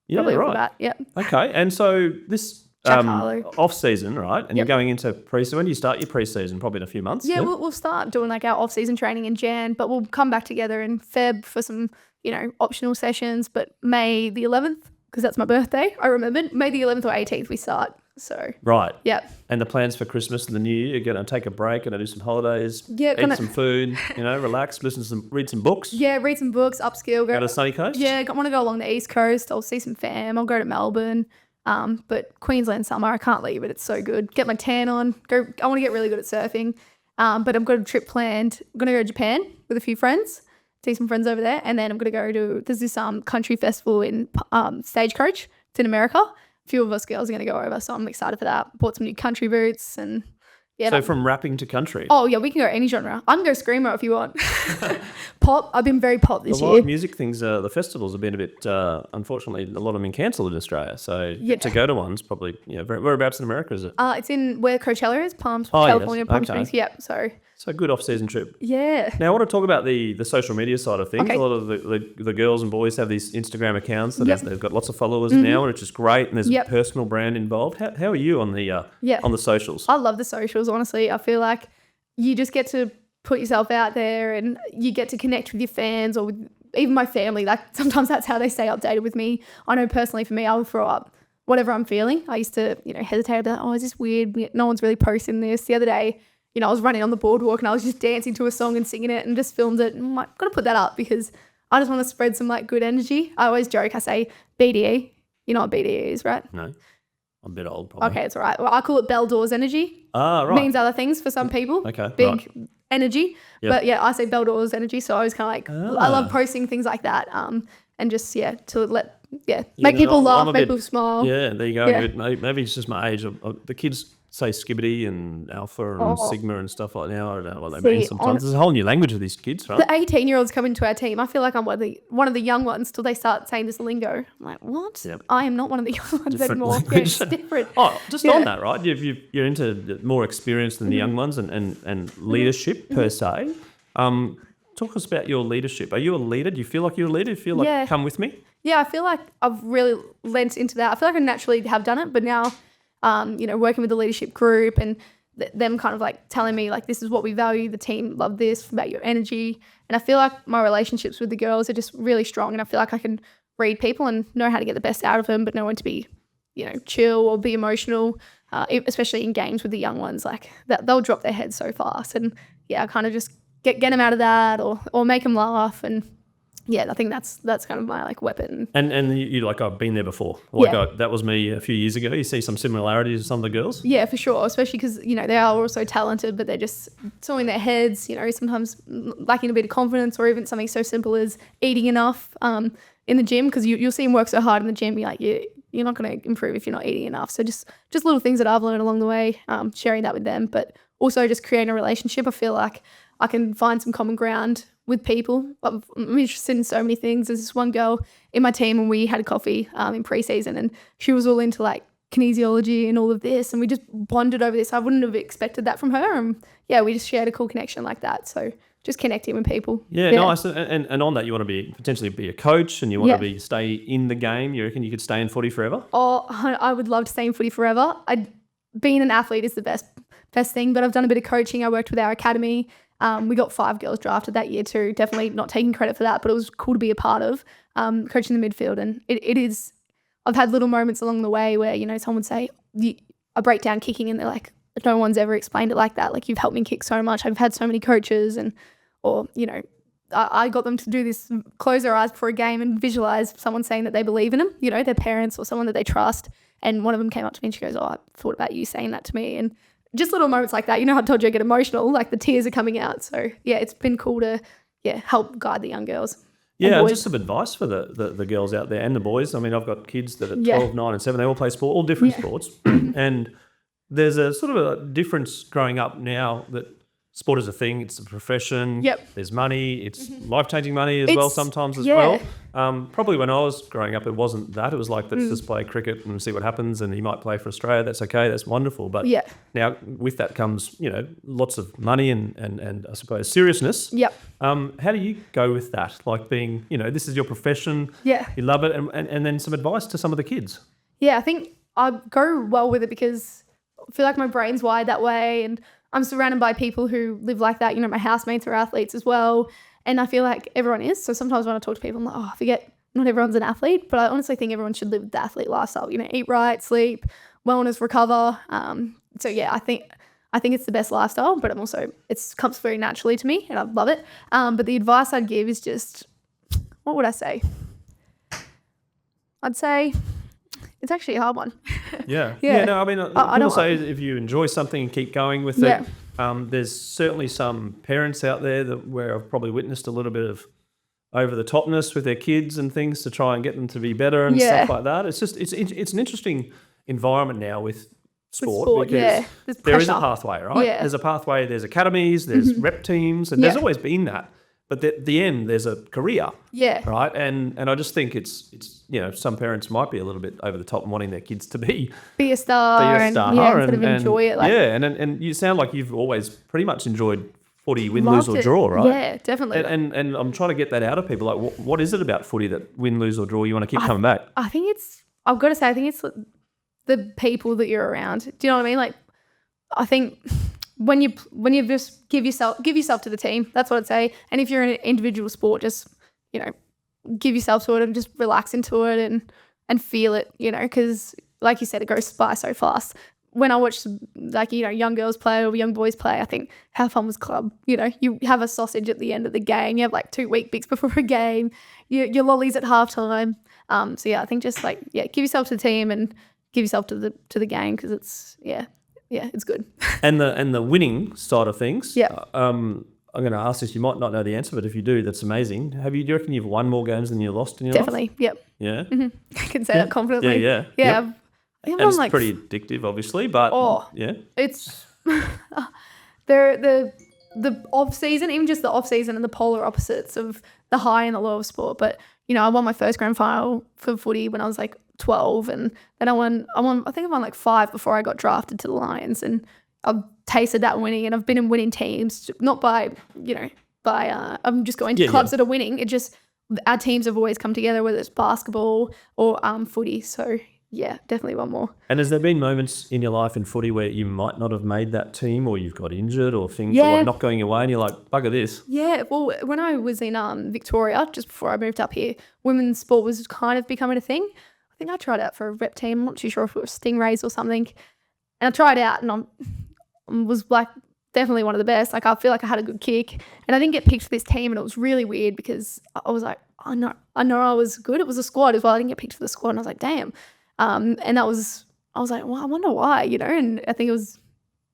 Yeah, right. That. Yeah. Okay, and so this off season, right? And you're going into pre-season. When do you start your pre-season? Probably in a few months. Yeah, we'll start doing like our off-season training in Jan, but we'll come back together in Feb for some, optional sessions. But May the 11th, because that's my birthday. I remembered May the 11th or 18th we start. So right. Yep. And the plans for Christmas and the New Year, you're going to take a break, going to do some holidays, eat some food, relax, read some books. Yeah, read some books, upskill. Go to the sunny coast? Yeah, I want to go along the East Coast. I'll see some fam. I'll go to Melbourne. But Queensland summer, I can't leave it. It's so good. Get my tan on. I want to get really good at surfing. But I've got a trip planned. I'm going to go to Japan with a few friends. see some friends over there. And then I'm going to go to, there's this country festival in Stagecoach. It's in America. A few of us girls are going to go over, so I'm excited for that. Bought some new country boots and yeah. So from rapping to country? Oh, yeah, we can go any genre. I can go screamer if you want. Pop, I've been very pop this year. A lot of music things, the festivals have been a bit, unfortunately, a lot of them been cancelled in Australia. So to go to one's probably, whereabouts in America is it? It's in where Coachella is, California, Palm Springs. Yep, So good off-season trip. Yeah. Now I want to talk about the social media side of things. Okay. A lot of the girls and boys have these Instagram accounts that they've got lots of followers now, which is great, and there's a personal brand involved. How are you on the socials? I love the socials, honestly. I feel like you just get to put yourself out there and you get to connect with your fans or with even my family. Like sometimes that's how they stay updated with me. I know personally for me, I will throw up whatever I'm feeling. I used to, hesitate about, is this weird? No one's really posting this. The other day, I was running on the boardwalk and I was just dancing to a song and singing it and just filmed it. And I'm like, got to put that up because I just want to spread some good energy. I always joke, I say BDE. You know what BDE is, right? No. I'm a bit old, probably. Okay, it's all right. Well, I call it Belle Dawes energy. Ah, right. Means other things for some people. Okay, big energy. Yep. But yeah, I say Belle Dawes energy. So I was kind of I love posting things like that. And just, to make people laugh, make people smile. Yeah, there you go. Yeah. Maybe it's just my age. The kids say skibbity and alpha and sigma and stuff like that. I don't know what they mean sometimes. There's a whole new language of these kids, right? The 18-year-olds come into our team. I feel like I'm one of the young ones till they start saying this lingo. I'm like, what? Yep. I am not one of the young ones anymore. Yeah, it's different. Oh, just on that, right? You're into more experience than the young ones and leadership per se. Talk us about your leadership. Are you a leader? Do you feel like you're a leader? Do you feel like, come with me? Yeah, I feel like I've really lent into that. I feel like I naturally have done it, but now, working with the leadership group and them kind of telling me this is what we value, the team love this, about your energy. And I feel like my relationships with the girls are just really strong, and I feel like I can read people and know how to get the best out of them, but know when to be, chill or be emotional, especially in games with the young ones. They'll drop their heads so fast. And yeah, I kind of just get them out of that or make them laugh. And yeah, I think that's kind of my weapon. And you I've been there before. That was me a few years ago. You see some similarities with some of the girls? Yeah, for sure. Especially because, they are also talented, but they're just so in their heads, sometimes lacking a bit of confidence, or even something so simple as eating enough in the gym, because you'll see them work so hard in the gym. You're not going to improve if you're not eating enough. So just little things that I've learned along the way, sharing that with them, but also just creating a relationship. I feel like I can find some common ground with people. I'm interested in so many things. There's this one girl in my team and we had a coffee in pre-season, and she was all into kinesiology and all of this, and we just bonded over this. I wouldn't have expected that from her. And yeah, we just shared a cool connection like that. So just connecting with people. Yeah, nice. And on that, you want to potentially be a coach, and you want to stay in the game. You reckon you could stay in footy forever? Oh, I would love to stay in footy forever. Being an athlete is the best thing, but I've done a bit of coaching. I worked with our academy. We got 5 girls drafted that year too. Definitely not taking credit for that, but it was cool to be a part of coaching the midfield. And it is, I've had little moments along the way where, someone would say, I break down kicking, and they're like, no one's ever explained it like that. You've helped me kick so much. I've had so many coaches I got them to do this, close their eyes before a game and visualize someone saying that they believe in them, their parents or someone that they trust. And one of them came up to me and she goes, I thought about you saying that to me. And just little moments like that. I told you I get emotional, the tears are coming out. So yeah, it's been cool to help guide the young girls. Yeah, and just some advice for the girls out there and the boys. I mean, I've got kids that are 12, 9 and 7. They all play sport, all different sports. And there's a sort of a difference growing up now that sport is a thing. It's a profession. Yep. There's money. It's life-changing money as well sometimes as well. Probably when I was growing up, it wasn't that. It was let's just play cricket and see what happens, and you might play for Australia. That's okay. That's wonderful. But now with that comes, lots of money and I suppose seriousness. Yep. How do you go with that? Being, this is your profession. Yeah. You love it. And then some advice to some of the kids. Yeah, I think I go well with it because I feel like my brain's wired that way, and I'm surrounded by people who live like that. My housemates are athletes as well. And I feel like everyone is. So sometimes when I talk to people, I'm like, I forget not everyone's an athlete, but I honestly think everyone should live the athlete lifestyle. Eat right, sleep, wellness, recover. So yeah, I think it's the best lifestyle, but it comes very naturally to me and I love it. But the advice I'd give is just, what would I say? I'd say it's actually a hard one. Yeah. No, I mean, I will say if you enjoy something and keep going with it, there's certainly some parents out there where I've probably witnessed a little bit of over the topness with their kids and things to try and get them to be better and stuff like that. It's just it's an interesting environment now with sport because there is a pathway, right? Yeah. There's a pathway. There's academies. There's rep teams, and there's always been that. But at the end, there's a career. Yeah. Right. And I just think it's some parents might be a little bit over the top and wanting their kids to be a star, and sort of enjoy it. Like, and you sound like you've always pretty much enjoyed footy, win, lose or draw, right? Yeah, definitely. And I'm trying to get that out of people. Like, what is it about footy that win, lose or draw you want to keep coming back? I think it's the people that you're around. Do you know what I mean? Like, I think when you just give yourself to the team, that's what I'd say. And if you're in an individual sport, just, give yourself to it and just relax into it and feel it, because like you said, it goes by so fast. When I watch young girls play or young boys play, I think how fun was club. You have a sausage at the end of the game. You have like 2 Weet-Bix before a game. Your lollies at halftime. So yeah, I think just give yourself to the team and give yourself to the game because it's it's good. And the winning side of things. Yeah. I'm going to ask this. You might not know the answer, but if you do, that's amazing. Do you reckon you've won more games than you lost in your Definitely. life? Yep. Yeah. Mm-hmm. I can say that confidently. Yeah. Yep. And it's pretty addictive, obviously, but it's the off season, even just the off season and the polar opposites of the high and the low of sport. But I won my first grand final for footy when I was like 12, and then I won. I think I won like 5 before I got drafted to the Lions, and I've tasted that winning, and I've been in winning teams, not by I'm just going to clubs that are winning. It just our teams have always come together, whether it's basketball or footy. So. Yeah, definitely one more. And has there been moments in your life in footy where you might not have made that team or you've got injured or things are not going your way and you're like, bugger this? Yeah, well, when I was in Victoria, just before I moved up here, women's sport was kind of becoming a thing. I think I tried out for a rep team. I'm not too sure if it was Stingrays or something. And I tried out and I was like definitely one of the best. Like I feel like I had a good kick and I didn't get picked for this team and it was really weird because I was like, I know I was good. It was a squad as well. I didn't get picked for the squad and I was like, damn. And I was like, well, I wonder why, and I think it was,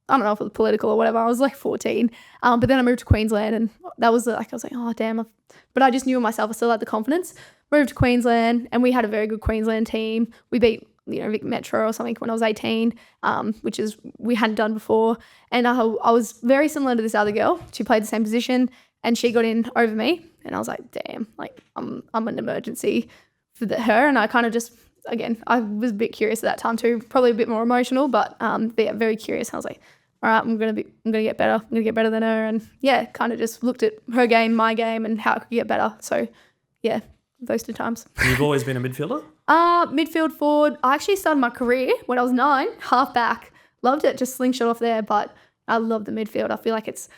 I don't know if it was political or whatever. I was like 14. But then I moved to Queensland and that was like, I was like, oh, damn. But I just knew in myself, I still had the confidence. Moved to Queensland and we had a very good Queensland team. We beat, Vic Metro or something when I was 18, which is we hadn't done before. And I was very similar to this other girl. She played the same position and she got in over me. And I was like, damn, like I'm an emergency for her. And I kind of just, again, I was a bit curious at that time too, probably a bit more emotional, but very curious. And I was like, all right, I'm gonna get better. I'm gonna get better than her, and kind of just looked at her game, my game, and how I could get better. So, those 2 times. You've always been a midfielder? Midfield, forward. I actually started my career when I was 9, half back. Loved it, just slingshot off there, but I love the midfield. I feel like it's,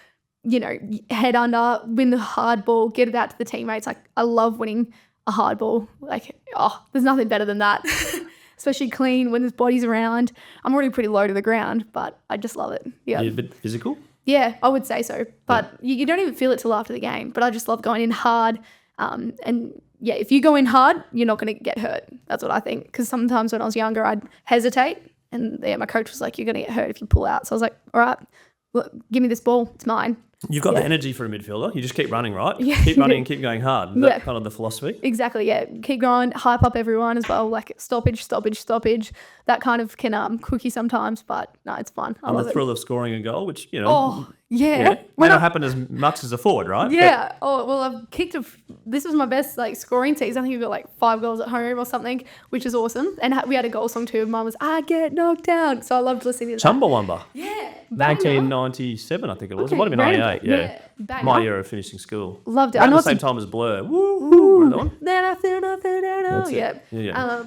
head under, win the hard ball, get it out to the teammates. Like I love winning a hard ball. Like, there's nothing better than that. Especially clean when there's bodies around. I'm already pretty low to the ground, but I just love it. Yeah. You're a bit physical? Yeah, I would say so. But you don't even feel it till after the game. But I just love going in hard. If you go in hard, you're not going to get hurt. That's what I think. Because sometimes when I was younger, I'd hesitate. And my coach was like, you're going to get hurt if you pull out. So I was like, all right, look, give me this ball. It's mine. You've got the energy for a midfielder. You just keep running, right? Yeah. Keep running and keep going hard. Is that kind of the philosophy? Exactly, yeah. Keep going, hype up everyone as well. Like stoppage. That kind of can cook you sometimes, but no, it's fun. I love the thrill of scoring a goal, which, Yeah. May not happen as much as a forward, right? Yeah. I've kicked this was my best scoring season. I think we got 5 goals at home or something, which is awesome. And we had a goal song too. Mine was "I Get Knocked Down," so I loved listening to that. Chumbawamba. Yeah. 1997, I think it was. It might have been 98. Yeah. My year of finishing school. Loved it. At the same time as Blur. Woo. Then I feel nothing at all. Yeah.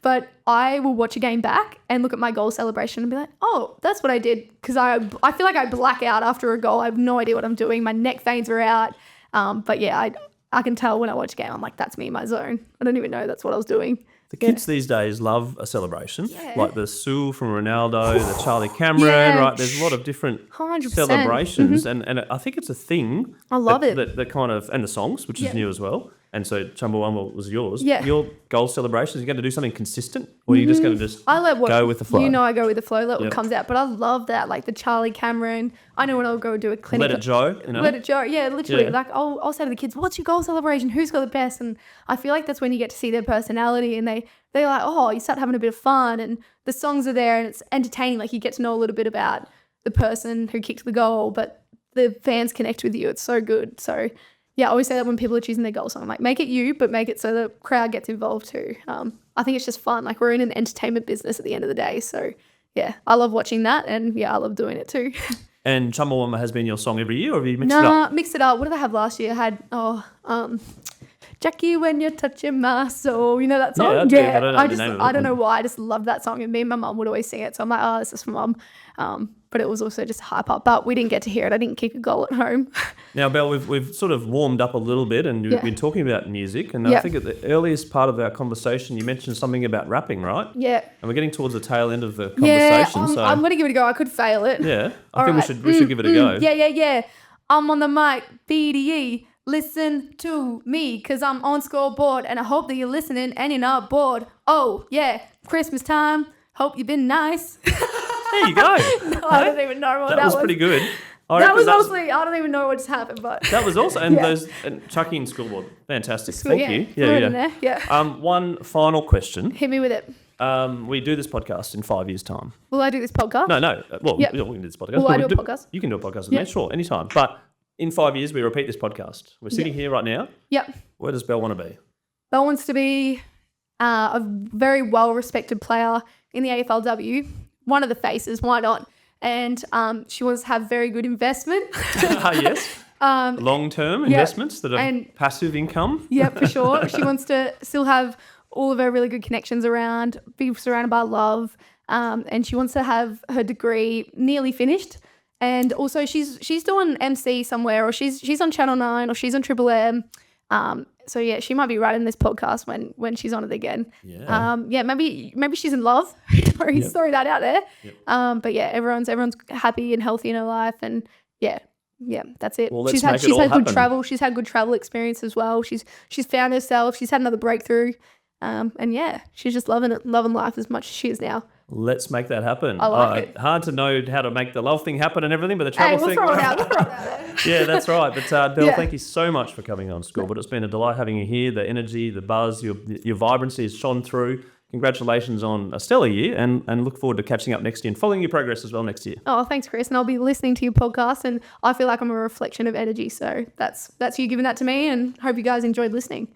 But I will watch a game back and look at my goal celebration and be like, oh, that's what I did. Because I feel like I black out after a goal. I have no idea what I'm doing. My neck veins are out. But yeah, I can tell when I watch a game, I'm like, that's me in my zone. I don't even know that's what I was doing. The kids these days love a celebration, like the Sue from Ronaldo, the Charlie Cameron, right? There's a lot of different 100%. celebrations, and I think it's a thing. I love it. That kind of, and the songs, which is new as well. And so Chumbawamba was yours. Yeah. Your goal celebrations, are you going to do something consistent, or are you just going to just go with the flow? I go with the flow, let what comes out. But I love that, like the Charlie Cameron. I know when I'll go do a clinic. Let it Joe, Let it Joe. Yeah, literally. Yeah. Like I'll say to the kids, what's your goal celebration? Who's got the best? And I feel like that's when you get to see their personality, and they're like, oh, you start having a bit of fun, and the songs are there, and it's entertaining. Like you get to know a little bit about the person who kicked the goal, but the fans connect with you. It's so good. So yeah, I always say that when people are choosing their goal song, like make it you, but make it so the crowd gets involved too. I think it's just fun. Like we're in an entertainment business at the end of the day. So yeah, I love watching that, and yeah, I love doing it too. And Chumbawamba has been your song every year, or have you mixed it up? Nah, mixed it up. What did I have last year? I had, Jackie, when you're touching my soul. You know that song? Yeah. I don't know why. I just loved that song, and me and my mum would always sing it. So I'm like, oh, this is for mum. But it was also just hype up. But we didn't get to hear it. I didn't kick a goal at home. Now, Belle, we've sort of warmed up a little bit, and you've been talking about music. And I think at the earliest part of our conversation, you mentioned something about rapping, right? Yeah. And we're getting towards the tail end of the conversation. I'm going to give it a go. I could fail it. Yeah. I think we should give it a go. Yeah. I'm on the mic, BDE. Listen to me, because I'm on Scoreboard, and I hope that you're listening and you're not bored. Oh, yeah, Christmas time. Hope you've been nice. There you go. I don't even know what that was. That was pretty good. I don't even know what just happened, but that was awesome. And Chucky and Scoreboard, fantastic. Thank you. Yeah. One final question. Hit me with it. We do this podcast in 5 years' time. Will I do this podcast? No. Well, we can do this podcast. Will I do a podcast? You can do a podcast with me, sure, anytime. But in 5 years, we repeat this podcast. We're sitting here right now. Yep. Where does Belle want to be? Belle wants to be a very well-respected player in the AFLW. One of the faces, why not? And she wants to have very good investment. Yes. Long-term investments that are passive income. Yeah, for sure. She wants to still have all of her really good connections around, be surrounded by love, and she wants to have her degree nearly finished. And also she's doing MC somewhere, or she's on Channel 9, or she's on Triple M. So yeah, she might be right in this podcast when she's on it again. Yeah. Maybe she's in love. He's throwing that out there. Yep. But yeah, everyone's happy and healthy in her life, and yeah, that's it. Well, she's had good travel. She's had good travel experience as well. She's found herself. She's had another breakthrough. And yeah, she's just loving life as much as she is now. Let's make that happen. I like it. Hard to know how to make the love thing happen and everything, but the travel thing. Throw it out. Yeah, that's right. But Belle, thank you so much for coming on Scoreboard. It's been a delight having you here. The energy, the buzz, your vibrancy has shone through. Congratulations on a stellar year, and look forward to catching up next year and following your progress as well next year. Oh, thanks, Chris. And I'll be listening to your podcast, and I feel like I'm a reflection of energy. So that's you giving that to me, and hope you guys enjoyed listening.